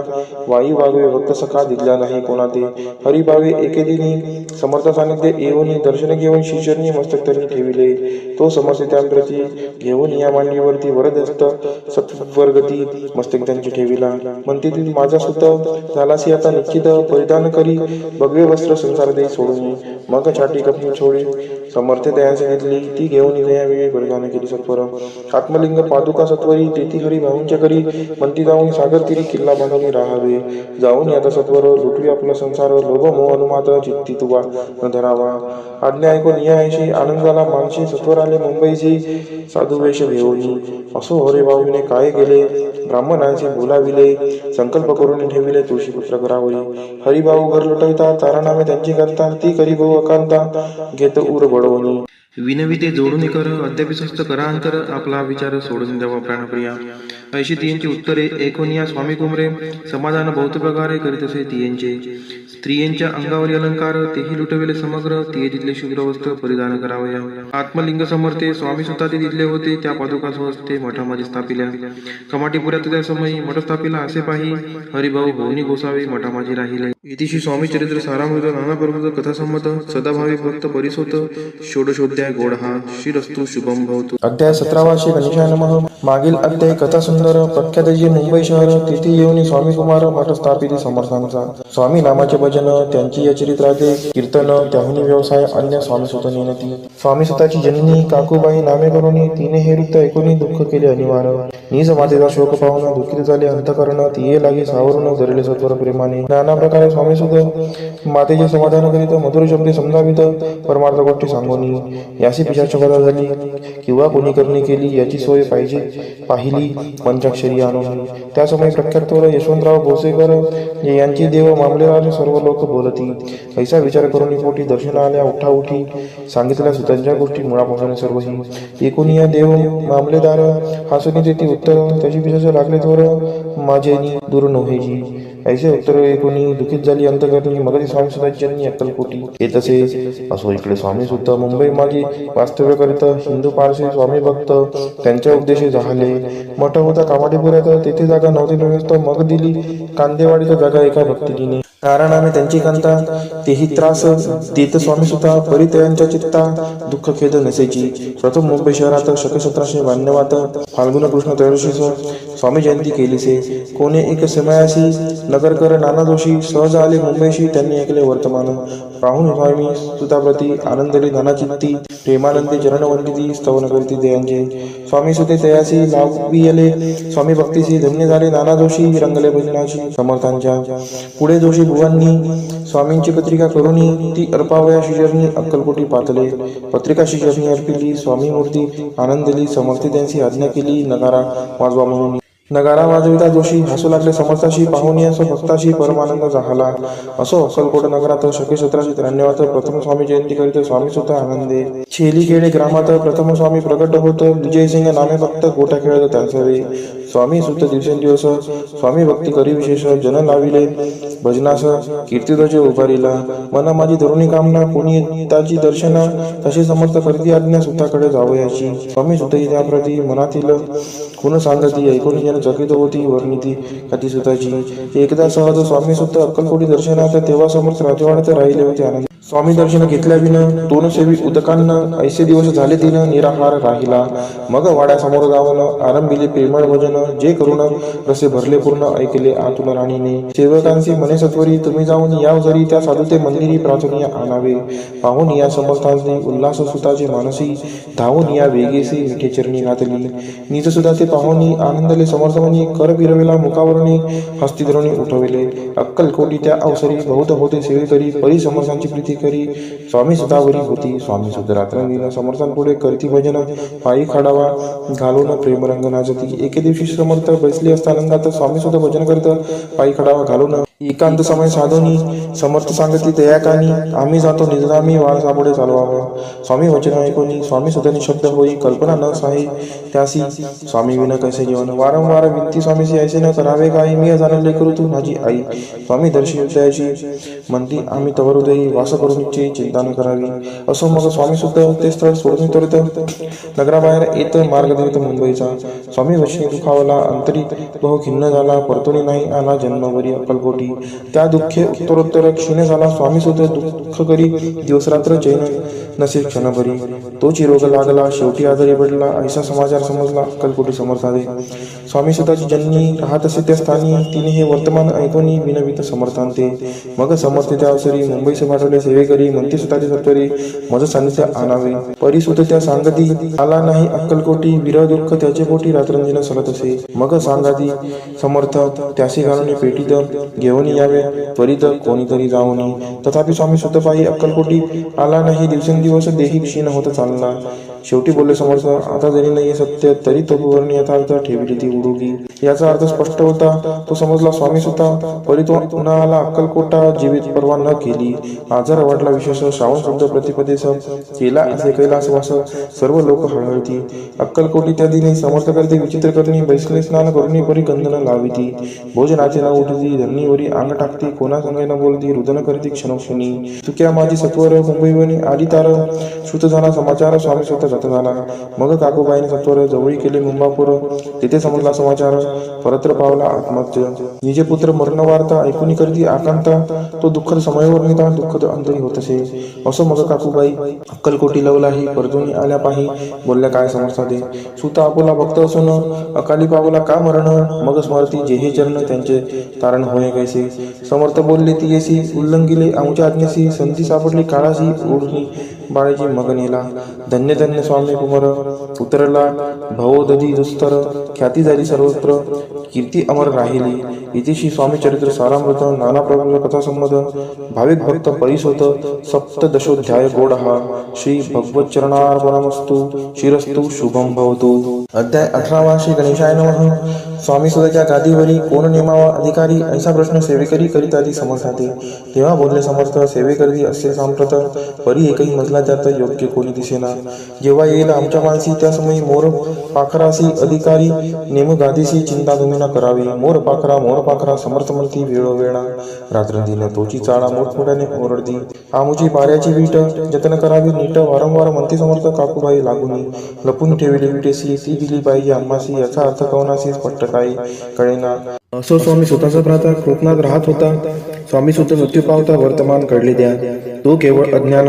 वाई वागवे भक्त सखा दिसला नाही कोणा ते. हरिभावे एके दिनी समर्थ सानिध्य येऊन दर्शन घेऊन शिष्यरणी मस्तक त्यांनी ठेविले. तो समर्थ त्यांप्रती घेऊन या मांडीवरती वरदस्त सत्वर्गती मस्तक त्यांची ठेविला. म्हणते ती माझा सुत झालासी आता निश्चित. परिधान करी भगवे वस्त्र संसार दे सोडून. मग छाटी कपनी छोडी समर्थ दयांची घेतली. ती घेऊन दयावेळी परिधान केली सत्वर. आत्मलिंग पादुका सत्वरी तेथी हरी भाऊंच्या करी. म्हणती जाऊन सागर तिरी किल्ला बांधून राहावे. जाऊन आता सत्वर लुटवी आपला संसार. लोभ मोह अनुमात चित्ती तुवा न धरावा. आज्ञा ऐकून या ऐशी आनंद झाला मानशी. सत्वर आले मुंबईची साधुवेश घेऊन. असो हरे भाऊने काय केले ब्राह्मणांशी बोलाविले. संकल्प करून ठेविले तुळशीपुत्र घरावरी. हरिभाऊ घर लुटविता तारानामे त्यांची करता. ती करी भाऊ अकांता घेत उर बडवणी. विनवी ते जोडून कर अद्यापि स्वस्त करा अंतर. आपला विचार सोडून द्यावा प्राणप्रिया. ऐशी तियांची उत्तरे ऐकून या स्वामी कुमरे समाधान बहुत प्रकारे करीत असे तियांचे. स्त्रियांच्या अंगावरील अलंकार तेही लुटविले समग्र. ते तिथले शुद्र वस्त्र परिधान करावया. आत्मलिंग समर्थे स्वामी सुद्धा ते तिथले होते. त्या पादुका स्वस्ते मठामध्ये स्थापिल्या. कमाटीपुऱ्यात त्या समयी मठ स्थापिला असे पाही. हरिभाऊ भवनी गोसावे मठामाजी राहिले. इतिशी स्वामी चरित्र सारामृत नाना प्रभूत कथासंमत सदाभावी भक्त परिसोत षोडशोध्याय गोडहा श्रीरस्तु शुभम भवतु. अध्याय 17 श्री गणेशाय नमः. मागील अध्याय कथा सुंदर प्रख्यात जे मुंबई शहर तेथे येऊन स्वामी कुमार मठ स्थापित समर्थांचा. स्वामी नामाचे भजन त्यांची या चरित्राचे कीर्तन त्याहुनी व्यवसाय अन्य स्वामी सुत नेनती. स्वामी सुताची जननी काकूबाई नामे करून तिने हे वृत्त ऐकून दुःख केले अनिवार्य. निज मातेचा शोक पाहून दुःखित झाले अंतकरण. तिये लागे सावरून जरले सत्वर प्रेमाने. नाना प्रकारे स्वामी सुत मातेचे समाधान करीत मधुर शब्दे समजावित परमार्थ गोष्टी सांगून यासी पिशाच कथा झाली किंवा कोणी करणी केली याची सोय पाहिजे पाहिली पंचाक्षरी आणून. त्या समय प्रख्यात यशवंतराव भोसेकर यांची देव मामलेदार सर्व लोक बोलती. ऐसा विचार करून पोटी दर्शन आल्या उठाउठी सांगितल्या सुतांच्या गोष्टी मुळापासून सर्वही. एकूण या देव मामलेदार हसून देती उत्तर. त्याची पिशाच लागले थोर माझेनी दूर नव्हेजी. ऐसे उत्तर ऐकून दुखित झाली अंतकरणी. मगरी स्वामी सुतांची अक्कलकोटी येत असे. असो इकडे स्वामी सुद्धा मुंबई मागे वास्तव्य करीत हिंदू पारसी स्वामी भक्त त्यांच्या उपदेशी झाले. मठ होता कामाडीपुऱ्यात. तेथे जागा नव्हती व्यवस्था. मग दिली कांदेवाडीत जागा एका भक्तिनीने. नारायणाने त्यांची कांता तेही त्रास देत स्वामी सुद्धा परितयांच्या चित्ता दुःख खेद नसेची. प्रथम मुंबई शहरात शके 1792 फाल्गुन कृष्ण त्रयोदशीस स्वामी जयंती केलीसे. कोणे एक समयासी नगरकर नाना जोशी सहज आले मुंबईशी. त्यांनी ऐकले वर्तमान. पाहून स्वामी सुताप्रती आनंदली नाना चित्ती. प्रेमानंदी चरणवंदिती स्तवन करती दयांचे. स्वामी सुते तयासी लाविले. स्वामी भक्तीशी धन्य झाले नाना जोशी. रंगले भजनाची समर्थांच्या. पुढे जोशी बुवांनी स्वामींची पत्रिका करून ती अर्पावया शिष्यरनी अक्कलकोटी पातले. पत्रिका शिष्यरनी अर्पिली. स्वामी मूर्ती आनंदली. समर्थी त्यांची आज्ञा केली नगारा वाजवा म्हणून. नगारा वाजविता जोशी हसू लागले समर्थाशी. पाहून असो भक्ताशी परमानंद झाला. असो अक्कलकोट नगरात शके 1793 प्रथम स्वामी जयंती करीत स्वामी सुद्धा आनंदे. छेलीखेडे ग्रामात प्रथम स्वामी प्रकट होत. विजयसिंग नामे भक्त गोट्या खेळत त्यांचे. स्वामी सुत दिवसेंदिवस स्वामी भक्ती करी विशेष. जन लाविले भजनास कीर्तिध्वज उभारिला. मना माझी धरुणी कामना कोणी ताची दर्शना. तसे समर्थ करती आज्ञा सुताकडे जावयाची. स्वामी सुतही त्याप्रती मनातील कोण सांगती ऐकून जण चकित होती वर्णिती कथीसुताची. एकदा सहज स्वामी सुद्धा अक्कलकोटी दर्शनात तेव्हा समर्थ राजवाड्यात राहिले होते. आनंद स्वामी दर्शन घेतल्याविन तोन सेवी उदकांना ऐसे दिवस झाले दिन निराहार राहिला. मग वाड्यासमोर जाऊन आरंभिले प्रेमळ भजन, जे करून रसे भरले पूर्ण ऐकले आतून राणीने. सेवकांची मने सत्वरी तुम्ही जाऊन या जरी त्या साधुते मंदिरी प्राचुर्य आणावे. पाहून या समर्थांनी उल्हास सुताचे मानसी, धावून या वेगेसी मिठे चरणी घातली. निज सुद्धा ते पाहुनी आनंदले समर्थमनी, कर फिरविला मुखावरणी हस्ती धरुणी उठविले. अक्कलकोटी त्या अवसरी बहुत होते सेवेकरी, परी समर्थांची प्रीती करी स्वामी सुतावरी होती. स्वामी सुद्धा रात्रंदिन समर्थांपुढे करती भजन, पायी खडावा घालून प्रेमरंग नाचती. एके दिवशी समर्थ बसले असता आनंदात, स्वामी सुद्धा भजन करत पायी खडावा घालून एकांत समय साधोनी. समर्थ सांगती दयाकानी, आम्ही जातो निजधामी वाळ सापुढे चालवावं. स्वामी वचन ऐकूनी स्वामी सुद्धा निशब्द होई, कल्पना न साही त्यासी स्वामी विन कैसे जीवन. वारंवार विनती स्वामीसी ऐसे न करावे काही, मी जाणले करू तू माझी आई. स्वामी दर्शी हृदयाची म्हणती आम्ही तवर हृदयी, वास करून इच्छे चिंता न करावी. असो मग स्वामी सुद्धा ते स्थळ सोडून त्वरित नगराबाहेर येत मार्ग देत मुंबईचा. स्वामी वचनी दुखावला अंतरी बहु खिन्न झाला, परतुनी नाही आला जन्मभरी अक्कलकोटी. त्या दुःखे उत्तरोत्तर क्षीण झाला. स्वामी सुद्धा दुःख करी दिवसरात्र चैन नसे क्षणभरी. तोची रोग लागला शेवटी आजारी पडला, ऐसा समाचार समजला अक्कलकोटी समर्थादे. स्वामी सुद्धाची जननी राहत असे त्या स्थानी, तिने हे वर्तमान ऐकूनी विनवित समर्थांते. मग समर्थ त्या अवसरी मुंबईसे पाठवले सेवेकरी, म्हणते सुताचे सत्वरी मज सानिध्य आणावे. परिसुत त्या सांगती आला नाही अक्कलकोटी, विरह दुःख त्याचे पोटी रात्रंदिन सलत असे. मग सांगाती समर्थ त्यासी घालून पेटीत घेऊन यावे त्वरित कोणीतरी जाऊनी. तथापि स्वामी सुद्धा पायी अक्कलकोटी आला नाही. दिवसेंदिवस देही क्षीण होत चालला. शेवटी बोलले समर्थ आता जरी नाही सत्य तरी तोपर्णी यथार्थ ठेवली ती उडुगी. याचा अर्थ स्पष्ट होता, तो समजला स्वामी सुद्धा. परी तो पुन्हा आला अक्कलकोटा, जीवित परवा न केली. आजार वाटला विशेष, श्रावण शुद्ध प्रतिपदेश केला असे कैलासवास. सर्व लोक हळहळती. अक्कलकोटी त्या दिनी समर्थ करते विचित्र करणी, बैसले स्नान करुणी परी गंधन लाविती. भोजनाचे न उठती धरणीवरी अंग टाकती, कोणा संगे न बोलती रुदन करती क्षणोक्षणी. चुक्या माझी सत्वर मुंबईवनी आली तार, श्रुत झाला समाचार स्वामी स्वतः जात झाला. मग काकूबाईने सत्वर जवळी केले मुंबापूर, तिथे समजला समाचार परत्र पावला आत्महत्य. निजे पुत्र मरण वार्ता ऐकून करती आकांता, तो दुःखद समयवर निता दुःखद अंतरी होत असे. असो मग काकूबाई अक्कलकोटी लवलाही, परतुनी आल्या पाही बोलल्या काय समर्था दे. सुता आपुला भक्त असून अकाली पावला का मरण, मग स्मरती जेहे चरण त्यांचे तारण होय कैसे. समर्थ बोलले ती येसी उल्लंघिले आमच्या आज्ञेसी, संधी सापडली काळाशी ओढणी बाळाची मग नेला. धन्य धन्य स्वामी कुमार उतरला भवोदधी दुस्तर, ख्याती झाली सर्वत्र कीर्ती अमर राहिली. इतिशी स्वामी चरित्र सारामृत, नाना प्रकार कथा संमत, भाविक भक्त परिसोत सप्तदशोध्याय गोड हा. श्री भगवत चरणार्पणमस्तु, शिरस्तु शुभम भवतु. अध्याय 18 श्री गणेशाय नमः. स्वामी सुद्धाच्या गादीवरी कोण नेमावा अधिकारी, ऐसा प्रश्न सेवेकरी करीत आधी समर्थाते. तेव्हा बोलले समर्थ सेवेकरी असे सांप्रत, परी एकही मजला त्यात योग्य कोणी दिसेना. जेव्हा येईल आमच्या मानसी त्या समयी मोर पाखरासी अधिकारी, नेम गादीसी चिंता तुम्ही न करावी. मोर पाखरा समर्थ म्हणती वेळोवेळा, रात्रंदिन तोची चाळा मोठमोठ्याने ओरडती. आमुची पाऱ्याची वीट जतन करावी नीट, वारंवार म्हणती समर्थ काकूबाई लागूनी. लपून ठेवली विटेसी ती दिली पाहिजे आम्हासी, याचा अर्थ कवनासी स्पष्ट काही कळेना. असो स्वामी स्वतःचा भ्राता कोकणात राहत होता. स्वामी सुद्धा मृत्यू पावता वर्तमान कळले द्या. तो केवळ अज्ञान,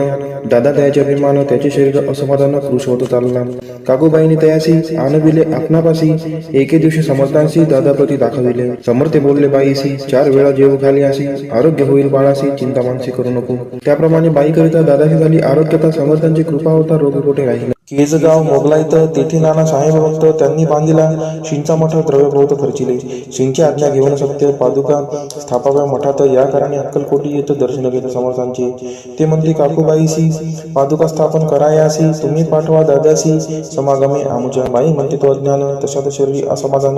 दादा त्याचे अभिमान, त्याचे शरीर असमाधान कृश होत चालला. काकूबाईने तयासी आणविले आपणापासी, एके दिवशी समर्थांशी दादाप्रती दाखविले. समर्थ बोलले बाईसी, 4 वेळा जेव घाली असी, आरोग्य होईल बाळासी, चिंता मानसी करू नको. त्याप्रमाणे बाईकरिता दादाची झाली आरोग्यता. समर्थांची कृपा होता रोग कोठे राहिले. केजगाव मोगलाईत तेथे नाना साहेब भक्त त्यांनी बांधिला शिंचा मठ, द्रव्य बहुत खर्चिले. शिंची आज्ञा घेऊन सत्य पादुका स्थापाव्या मठात, या कारणे अक्कलकोटी येत दर्शन घेत समर्थांचे. ते म्हणते काकूबाईसी पादुका स्थापन करायासी, तुम्ही पाठवा दादासी समागमे आमुच्या. बाई म्हणते तो अज्ञान तशात शरीर असमाधान,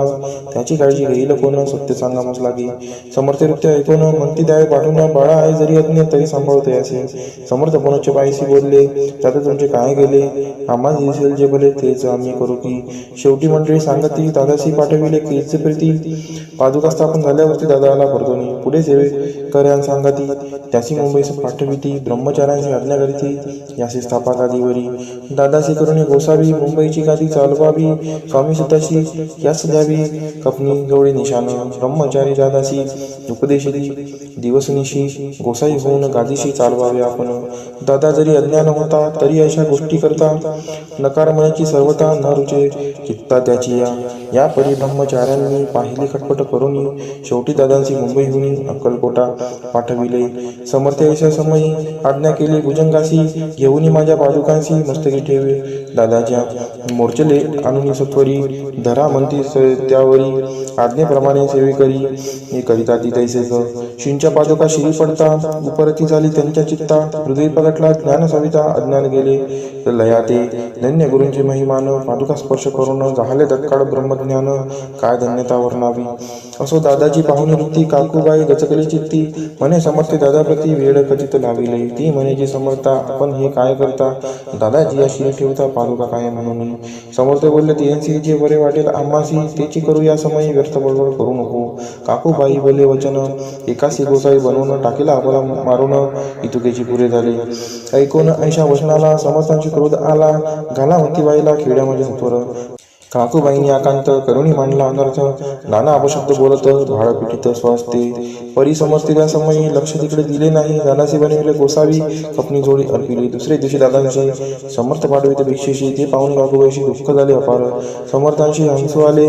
त्याची काळजी घेईल कोण सत्य सांगामच लागी. समर्थरित्य ऐकून म्हणती द्यावे पाठवून, बाळा आहे जरी अज्ञ तरी सांभाळते असे. समर्थ पुनश्च बाईसी बोलले, त्यात तुमचे काय गेले, आम्हाला दिसेल जे भले तेच आम्ही करू की. शेवटी मंडळी सांगती दादासी पाठविले केच प्रीती. पादुका स्थापन झाल्यावरती दादाला परतोनी पुढे सेवे कर्यान सांगती. त्यासी मुंबईस पाठविती ब्रह्मचाऱ्यांची आज्ञा करीती यासी स्थापा गादीवरी दादासी करुणी गोसावी मुंबईची गादी चालवावी स्वामी सुताशी यास द्यावी कपनी गवळी निशान ब्रह्मचारी दादासी उपदेशिती दिवसनिशी गोसाई होऊन गादीशी चालवावे आपण दादा जरी अज्ञान होता तरी अशा गोष्टी करता नकार मनाची सर्वता न रुचे चित्ता त्याची या परी ब्रह्मचार्यांनी पाहिली खटपट करून शेवटी दादांची मुंबईहून अक्कलकोटा पाठविले समर्थ ऐशा समयी आज्ञा केली भुजंगासी घेऊन माझ्या पादुकांशी मस्तकी ठेवे दादाच्या मोर्चले आणून सत्वरी धरा म्हणती त्यावरी आज्ञेप्रमाणे सेवे करी करिता ती तैसेच शिंच्या पादुका शिरी पडता उपरती झाली त्यांच्या चित्ता हृदय पगटला ज्ञान सविता अज्ञान गेले लयाते धन्य गुरूंचे महिमान पादुका स्पर्श करून झाले तत्काळ ब्रह्मज्ञान काय धन्यता वर्णावी असो दादाची पाहुणी वृत्ती काकूबाई गचकली चित्ती म्हणे समर्थ दादाप्रती वेळ खचित लाविले ती म्हणे जी समर्था आपण हे काय करता दादाजी या शिरी ठेवता पादुका काय म्हणून समर्थ बोलले तियांसी जे बरे वाटेल आम्हासी तेची करू या समयी व्यर्थ बडबड करू नको काकूबाई बोले वचन एकासी गोसाई बनवून टाकीला आपला मारून इतुकेची पुरे झाले ऐकून ऐशा वचनाला समर्थांची क्रोध आला घाला होती बाईला खेड्यामध्ये सत्वर काकूबाईंनी आकांत करुणी मांडला अनर्थ नाना अपशब्द बोलत भाडपिटीत स्वास्ते परी समजते त्या समयी लक्ष तिकडे दिले नाही दादासी बनविले गोसावी कपनी जोडी अर्पिली दुसरे दिवशी दादांची समर्थ पाठविते भिक्षेशी ते पाहून काकूबाईशी दुःख झाले अपार समर्थांशी हंसू आले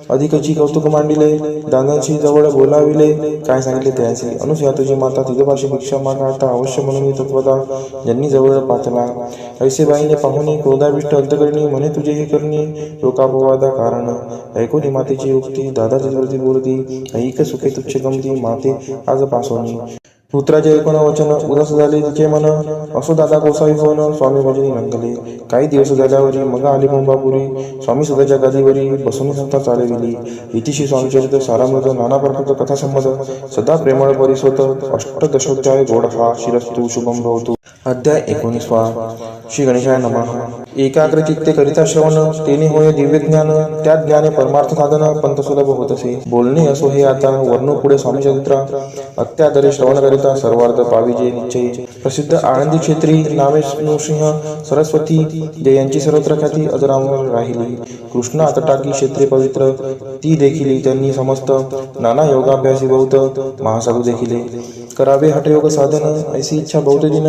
अधिकची कौतुक मांडिले दादांशी जवळ बोलाविले काय सांगितले त्याचे अनुसया तुझी माता तिजोबाशी भिक्षा मागाता अवश्य म्हणून तत्वता ज्यांनी जवळ पातला ऐसे बाईने पाहुणे क्रोधाविष्ट अंतकरणी म्हणे तुझे हे करणे लोकापवादा कारण ऐकोनी मातेची युक्ती दादा तिजवरती बोलती ऐक सुखे तुच्छ गमती माते आज पासोनी पुत्राचे ऐकून वचन उदास झाले तिचे मन असो दादा गोसावी होऊन स्वामी भजनी रंगले काही दिवस झाल्यावरी मग आली मुंबापुरी स्वामी सुधाच्या गादीवरी बसून संस्था चालविली इतिशी स्वामीचरित्र सारामृत नाना प्रकारचा कथा संमत सदा प्रेमळ परिसोत अष्टदशोध्याय गोड हा शिरस्तु शुभम भवतु अध्याय 19 श्री गणेशाय नमः एकाग्र चित्ते करिता श्रवण तेने होय दिव्य ज्ञान त्या ज्ञाने परमार्थ साधन पंत सुलभ होत असे बोलणे असो हे आता वर्णू पुढे स्वामी चरित्र अत्यादरे श्रवण करिता सर्वार्थ पाविजे निश्चयी प्रसिद्ध आनंदी क्षेत्री नामे नृसिंह सरस्वती यांची सर्वत्र ख्याती अजरामर राहिली कृष्ण आतटाकी क्षेत्रे पवित्र ती देखील त्यांनी समस्त नाना योगाभ्यासी बहुत महासाधू देखिले करावे हठयोग साधन ऐसी इच्छा बहुत दिन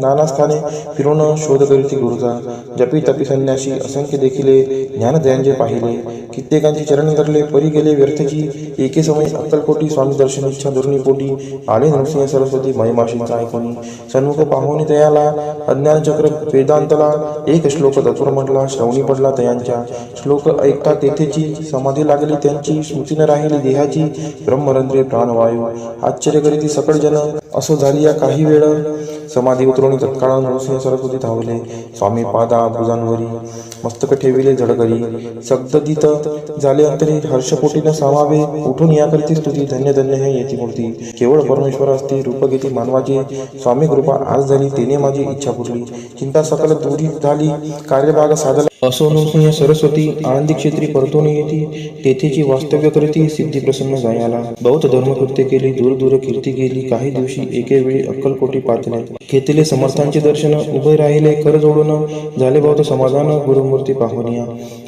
नाना स्थाने फिरून शोध करीती गुरुचा जपी तपी संन्यासी असंख्य देखिले ज्ञानदयांचे पाहिले कित्येकांची चरण धरले परी गेले व्यर्थची एके समय अक्कलकोटी स्वामी दर्शन इच्छा दुर्निपोटी आले नृसिंह सरस्वती महिमाशींचा ऐकून सन्मुख पाहुणे तयाला अज्ञान चक्र वेदांतला एक श्लोक तत्वर म्हटला श्रवणी पडला तयांच्या श्लोक ऐकता तेथेची समाधी लागली त्यांची स्मृती न राहिली देहाची ब्रह्मरंध्रे प्राणवायू आश्चर्य करीती सकळ जन असो झाली या काही वेळ समाधी उतरवणी तत्काळ नृसिंह सरस्वती धावले स्वामी पादा भुजांवरी मस्तक ठेविले झडकरी सगदित झाले अंतरी हर्षपोटीनं सामावे उठून या करती स्तुती धन्य धन्य हे येती मूर्ती केवळ परमेश्वर असते रूप घेती मानवाची स्वामी कृपा आज झाली तेने माझी इच्छा पुरली चिंता सकल दूरी झाली कार्यभाग साधला असो नृसिंह सरस्वती आनंदी क्षेत्री परतून येती तेथेची वास्तव्य करीती सिद्धी प्रसन्न जायाला बहुत धर्मकृत्य केली दूर दूर कीर्ती गेली काही दिवशी एके वेळी अक्कलकोटी पाचले घेतले समर्थांचे दर्शन उभे राहिले कर जोडून झाले बहुत समाधान गुरुमूर्ती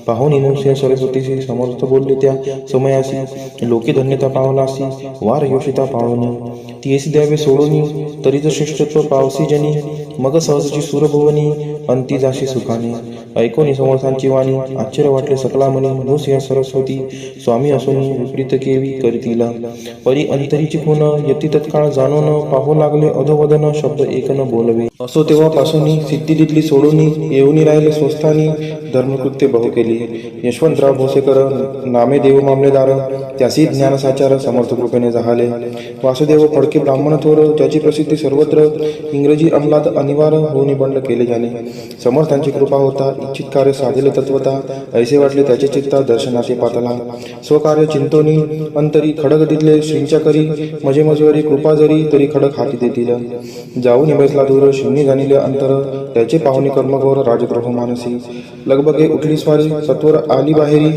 पाहुनी नृसिंह सरस्वतीशी समर्थ बोलले त्या समयासी लोके धन्यता पावलासी वार योषिता पावनी तीस द्यावे सोडूनी तरीच श्रेष्ठत्व पावसी जनी मग सहजची सुरभुवनी अंती जाशी सुखाने ऐकोनी समर्थांची वाणी आश्चर्य वाटले सकला मनी नृसिंह सरस्वती स्वामी असून विपरीत केवी करीतीला परी अंतरीची खून यती तत्काळ जाणून पाहू लागले अधोवदन शब्द एक न बोलवे असो तेव्हापासून सिद्धी तिथली सोडून येऊनी राहिले स्वस्थानी धर्मकृत्य बहु केली यशवंतराव भोसेकर नामे देव मामलेदार त्यासी ज्ञानसाचार समर्थ कृपेने झाले वासुदेव फडके ब्राह्मण थोर ज्याची प्रसिद्धी सर्वत्र इंग्रजी अंमलात अनिवार्य होऊन बंड केले झाले समर्थांची कृपा होता इच्छित कार्य साधिले तत्वता ऐसे वाटले त्याचे चित्ता दर्शनाचे पातला स्वकार्य चिंतोनी अंतरी खडक दिले श्रींच्या करी मजे मजवरी कृपा जरी तरी खडक हाती देतील जाऊन बसला दूर शिवनी जाणिले अंतर त्याचे पाहुणी कर्मघोर राजद्रोह मानसी लगबगे उठली स्वारी सत्वर आली बाहेरी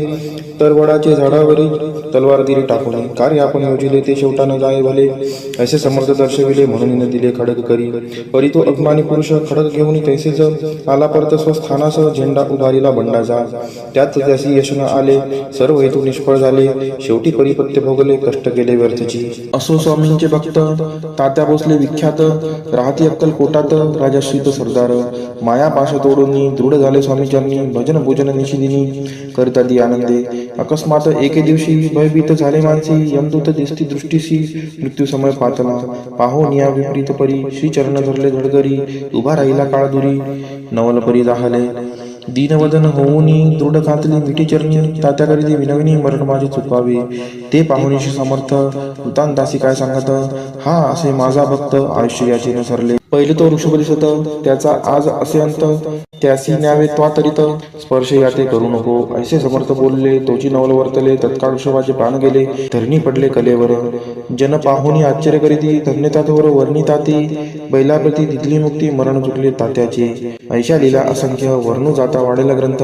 तर वडाचे झाडावरील तलवार दिली टाकून, कार्य आपण योजिले ते शेवटा न जाय भले, ऐसे समर्थ दर्शविले म्हणून न दिले खडक करी. परी तो अभिमानी पुरुष खडक घेऊन तैसेच आला परत स्वस्थानास, झेंडा उभारीला बंडाचा. त्यात त्यासी यश न आले, सर्व हेतू निष्फळ झाले, शेवटी परिपत्य भोगले, कष्ट केले व्यर्थची. असो स्वामींचे भक्त तात्या भोसले विख्यात, राहती अक्कलकोटात राजाश्रित सरदार. माया पाश तोडून दृढ झाले स्वामीचरणी, भजन पूजन निशिदिनी करता दी आनंदे. अकस्मात एके दिवशी भयभीत झाले मानसी, यमदूत दिसती दृष्टीसी मृत्यू समय पातला. पाहून या विपरीत परी, श्री चरण धरले धडगरी, उभा राहिला काळ दुरी, नवल परी जाहले. दीनवदन होऊनी दृढ कांतली मिठी चरणी, तात्या करीती विनविनी मरण माझे चुकावे. ते पाहुणीशी समर्थ हुतान दासी काय सांगत, हा असे माझा भक्त आयुष्य याचे न सरले. पहिले तो वृषभ दिसत, त्याचा आज असे अंत, त्यासी न्यावे त्वातरित, स्पर्श याते करू नको. ऐसे समर्थ बोलले, तोची नवल वर्तले, तत्काळ वृषभाचे प्राण गेले, धरणी पडले कलेवर. जन पाहुणी आश्चर्य करीती, धन्यता थोर वर्णिताती, बैलाप्रती दिधली मुक्ती, मरण चुकले तात्याचे. ऐशा लीला असंख्य, वर्णू जाता वाढेल ग्रंथ.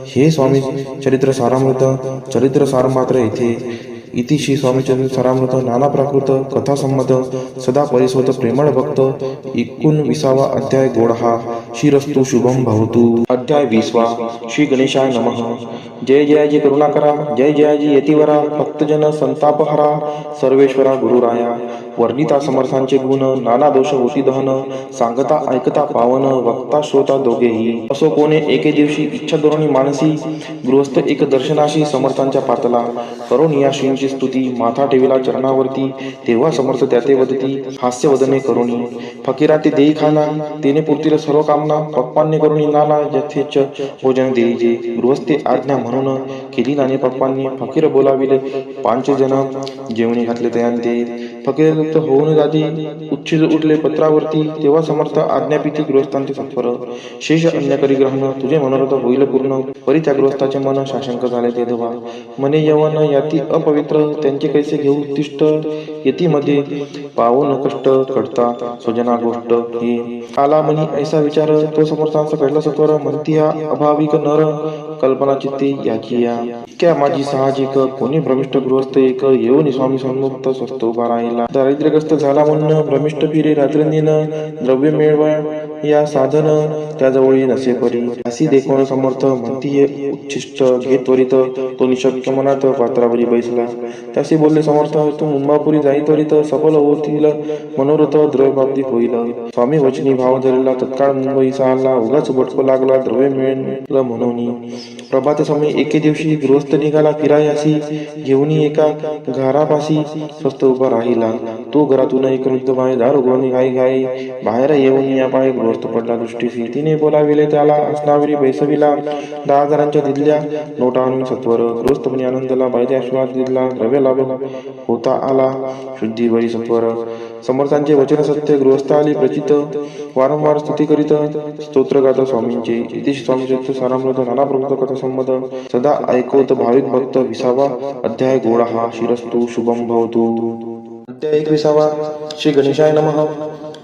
हे स्वामी चरित्र सारामृत, चरित्र सार मात्र येथे. इति श्री स्वामी चरित्र सारामृत, नाना प्राकृत कथा संमत, सदा परिस्वत प्रेमळ भक्त. 19वा अध्याय गोड हा. श्रीरस्तु शुभम भवतु. अध्याय 20वा. श्री गणेशाय नमः. जय जयाजी करुणाकरा, जय जयाजी यतिवरा, भक्तजन संतापहरा, सर्वेश्वरा गुरुराया. वर्णिता समर्थांचे गुण, नाना दोष होती दहन, सांगता ऐकता पावन, वक्ता श्रोता दोघेही. असो कोणे एके दिवशी इच्छा धोरणी मानसी, गृहस्थ एक दर्शनाशी समर्थांच्या पातला. करून या श्रींची स्तुती, माथा ठेविला चरणावरती, तेव्हा समर्थ त्याते वदती, हास्य वदने करुणी. फकीरा ते देई खाना, तेने पुरतील सर्व कामना, पप्पांनी करुणी नाना, यथेच भोजन देईजे. गृहस्थे आज्ञा म्हणून केली नाने पप्पांनी, फकीर बोलाविले 5 जण, जेवणी घातले तयांते. फकीर होऊन जाती, उच्छिज उठले पत्रावरती, तेव्हा समर्थ आज्ञापिती गृहस्थांचे सत्वर. शेष अन्य करी ग्रहण, तुझे मनोरथ होईल पूर्ण. परी त्या गृहस्थाचे मन शाशंक झाले ते धवा. मने यवन याती अपवित्र, त्यांचे कैसे घेऊ तिष्ठ. यतीमध्ये पावन कष्ट कळता स्वजना गोष्ट ही. आला मनी ऐसा विचार, तो समर्थांचा कळला सत्वर. म्हणती हा अभाविक नर, कल्पना चित्ते याची या. क्या माझी साहजिक, कोणी भ्रमिष्ठ गृहस्थ एक, येऊन स्वामी सन्मुक्त स्वस्त उभा राहिला. दारिद्र्यग्रस्त झाला म्हणून भ्रमिष्ठ फिरे रात्रंदिन, द्रव्य मिळवा या साधन, त्याजवळी नसे परी. अशी देखून समर्थ म्हणती हे उच्छिष्ट घे त्वरित, तो निशक्य मनात पात्रावरी बैसला. त्याशी बोलले समर्थ, तू मुंबापुरी जाई त्वरित, सफल होतील मनोरथ, द्रव्यप्राप्ती होईल. स्वामी वचनी भाव धरला, तत्काळ मुंबईचा आला, उगाच भटको लागला द्रव्य मिळेल म्हणून. प्रभात समय एके दिवशी गृहस्थ निघाला फिरायासी, घेऊन एका घरापाशी स्वस्त उभा राहिला. तो घरातून एक वृद्ध बाई दार उघडून घाई घाई बाहेर येऊन या पाय गृहस्थ पडला दृष्टीसी. तिने बोलाविले त्याला, असनावरी बैसविला, 10 हजारांच्या दिल्या नोटा आणून सत्वर. गृहस्थपणे आनंदला, बाईने आशीर्वाद दिला, द्रव्य लाभ होता आला, शुद्धीवरी सत्वर. समर्थांचे वचन सत्य, गृहस्थ आली प्रचित, वारंवार स्तुती करीत, स्तोत्र गाता स्वामींचे. इति स्वामी चरित्र सारामृत, नाना प्रकृत कथा संमत, सदा ऐकवत भाविक भक्त. 20वा अध्याय गोड हा. श्रीरस्तु शुभम भवतु. अध्याय 21वा. श्री गणेशाय नमः.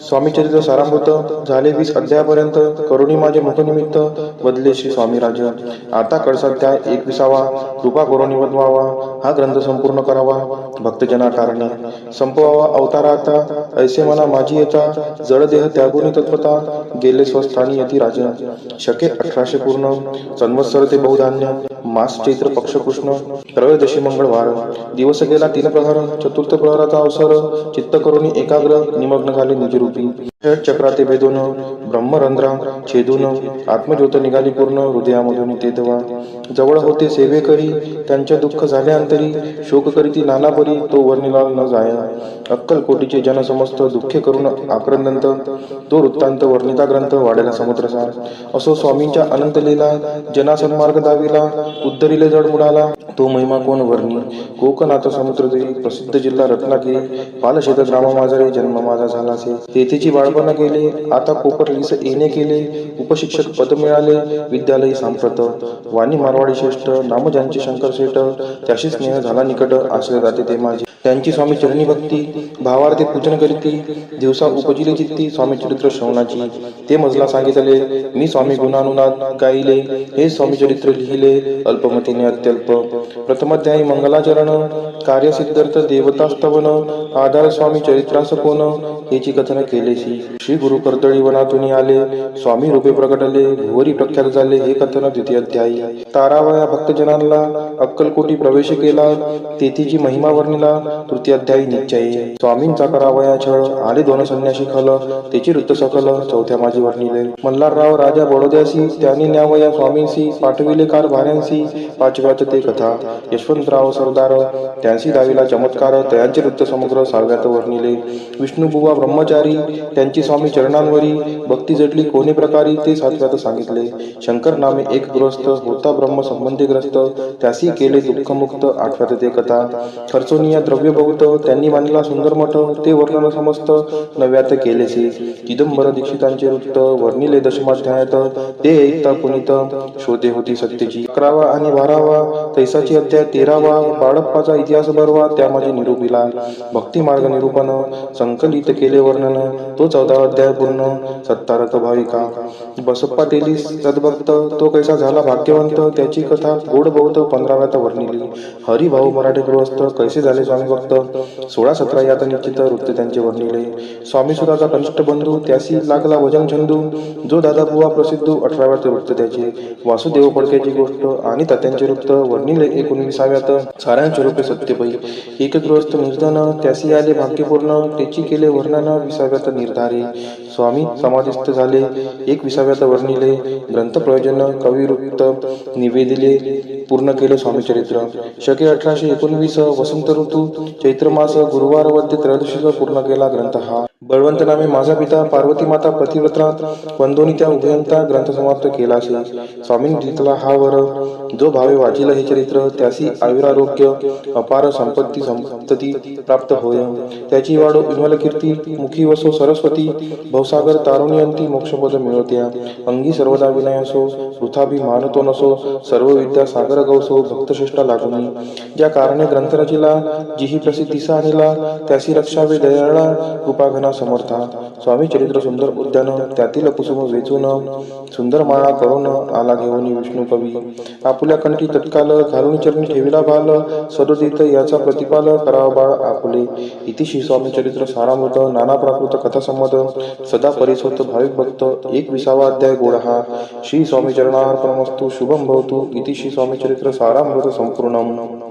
स्वामी चरित्र सारामृत. झाले 20 अध्यायापर्यंत. करुणी माझे मुखनिमित्त, बदले श्री स्वामी राज. आता कडसाध्याय 21वा. कृपा करुणी वदवावा, हा ग्रंथ संपूर्ण करावा, भक्तजना कारणे संपवावा अवताराता. ऐसे मना माझी येता, जडदेह त्यागुनी तत्पता, गेले स्वस्थानी यती राज. शके 1800 पूर्ण, संवत्सर ते बहुधान्य, मास चैत्र पक्ष कृष्ण, त्रयोदशी मंगळवार. दिवस गेला 3 प्रहर, चतुर्थ प्रहराचा अवसर, चित्त करुणी एकाग्र, निमग्न झाले निजरूपी. चक्राते भेदून, ब्रह्मरंध्रा छेदून, आत्मज्योत निघाली पूर्ण, हृदयामधून तेथवा. जवळ होते सेवे करी, त्यांचे दुःख झाले अंतरी, शोक करीती नाना परी, तो वर्णिला न जाय. अक्कलकोटीचे जन समस्त, दुःखे करून आक्रंदंत, तो वृत्तांत वर्णिता ग्रंथ, वाढेला समुद्रसार. असो स्वामींच्या अनंत लीला, जना सन्मार्ग दाविला, उद्धरिले जड मुडाला, तो महिमा कोण वर्णी. कोकणात समुद्र देई, प्रसिद्ध जिल्हा रत्नागिरी, पालशेत ग्राम माझे, जन्म माझा झालासे. तेथेची बाळपण गेले, आता कोकटले पदवीस येणे केले. उपशिक्षक पद मिळाले. विद्यालयी सांप्रत वाणी मारवाडी श्रेष्ठ. नाम ज्यांचे शंकर शेठ. त्याशी स्नेह झाला निकट. आश्रय जाते ते माझे. त्यांची स्वामी चरणी भक्ती. भावार्थे पूजन करीती. दिवसा उपजिले चित्ती. स्वामी चरित्र श्रवणाची. ते मजला सांगितले. मी स्वामी गुणानुनाद गाईले. हे स्वामी चरित्र लिहिले. अल्पमतीने अत्यल्प. प्रथमाध्यायी मंगलाचरण. कार्यसिद्धार्थ देवतास्तवन. आधार स्वामी चरित्रास कोण. हेची कथन केलेसी. श्री गुरु कर्दळी वनातून आले. स्वामी रूपे प्रगटले. भुवरी प्रख्यात झाले. हे कथन द्वितीय अध्यायी. तारावया भक्तजनांना अक्कलकोटी प्रवेश केला. तेथीची महिमा वर्णिला. तृतीय अध्यायी निश्चय. स्वामींचा करावया छळ. आले दोन संन्यासी खल. त्याची वृत्त सकल. चौथ्या माझी वर्णिले. मल्हारराव राजा बडोद्यासी. त्याने न्यावया स्वामींसी. पाठविले कारभाऱ्यांसी. पाचव्यात ते कथा. यशवंतराव सरदार. त्यांसी दाविला चमत्कार. त्यांचे वृत्त समग्र सहाव्यात वर्णिले. विष्णुबुवा ब्रह्मचारी. त्यांची स्वामी चरणांवरी भक्ती जडली कोणी प्रकारी. ते सातव्यात सांगितले. शंकर नामे एक गृहस्थ. होता ब्रह्म संबंधी ग्रस्त. त्यासी केले दुःखमुक्त. आठव्यात ते कथा. खर्चोनिया द्रव्य बहुत. त्यांनी बांधला सुंदर मठ. ते वर्णन समस्त नव्यात केलेसे. चिदंबर दीक्षितांचे वृत्त वर्णिले दशमाध्यायात. ते ऐकता पुनित शोधे होती सत्यची. 11वा आणि 12वा तैसाची अध्याय. 13वा बाळप्पाचा इतिहास बरवा. त्यामध्ये निरूपिला. भक्ती मार्ग निरूपण संकलित केले वर्णन. तो 14वा अध्याय पूर्ण. सत्तारक भाविका. बसप्पा तेली सद्भक्त. तो कैसा झाला भाग्यवंत. त्याची कथा गोड बहुत 15व्यात वर्णिली. हरिभाऊ मराठे गृहस्थ. कैसे झाले स्वामी भक्त. 16-17 यात निश्चित वृत्त त्यांचे वर्णिले. स्वामी सुराचा कनिष्ठ बंधू. त्यासी लागला भजन छंदू. जो दादा बुवा प्रसिद्ध. 18व्यात वृत्त त्याचे. वासुदेव फडक्याची गोष्ट आणि तात्यांचे वृत्त वर्णिले 19व्यात. सारांश रूपे सत्यपै. एक गृहस्थ निर्धन. त्यासी आले भाग्यपूर्ण. त्याची केले वर्णन 20व्यात निर्धारे. स्वामी समाधिस्थ झाले 21व्यात वर्णिले. ग्रंथ प्रयोजन कविवृत्त निवेदिले. पूर्ण केले स्वामी चरित्र. शके 1819 वसंत ऋतू चैत्र मास गुरुवार वद्य त्रयोदशीचा पूर्ण केला ग्रंथ हा. बळवंत नामे माझा पिता. पार्वती माता प्रतिव्रता. वंदोनी त्या उभयंता. ग्रंथ समाप्त केला. स्वामींनी दिला हा वर. जो भावे वाचिला हे चरित्र. त्यासी आयुरारोग्य अपार संपत्ती संतती प्राप्त होय. त्याची वाढो विमल कीर्ती. मुखी वसो सरस्वती. भवसागर तारुण्यंती मोक्षपद मिळवत्या. अंगी सर्वदा विनय असो. वृथाभिमान तो नसो. सर्व विद्या सागर गवसो. भक्तश्रेष्ठा लागुनी. ज्या कारणे ग्रंथ रचिला. जिही प्रसिद्धीसा आणिला. त्यासी रक्षावे दयाळा. कृपाघना समर्था. स्वामी चरित्र सुंदर उद्यान. त्यातील कुसुम वेचून. सुंदर माळा करून आला घेऊन विष्णू कवी. आपुल्या कंठी तत्काल. घालून चरणी ठेविला बाल. सदोदित याचा प्रतिपाल. करावा बाळ आपुले. इतिशी स्वामी चरित्र सारामृत. नाना प्राकृत कथा संमत. सदा परिसोत भाविक भक्त. 21वा अध्याय गोड हा. श्री स्वामी चरणार्पणमस्तु. शुभम भवतु. इतिशी स्वामी चरित्र सारामृत संपूर्णम.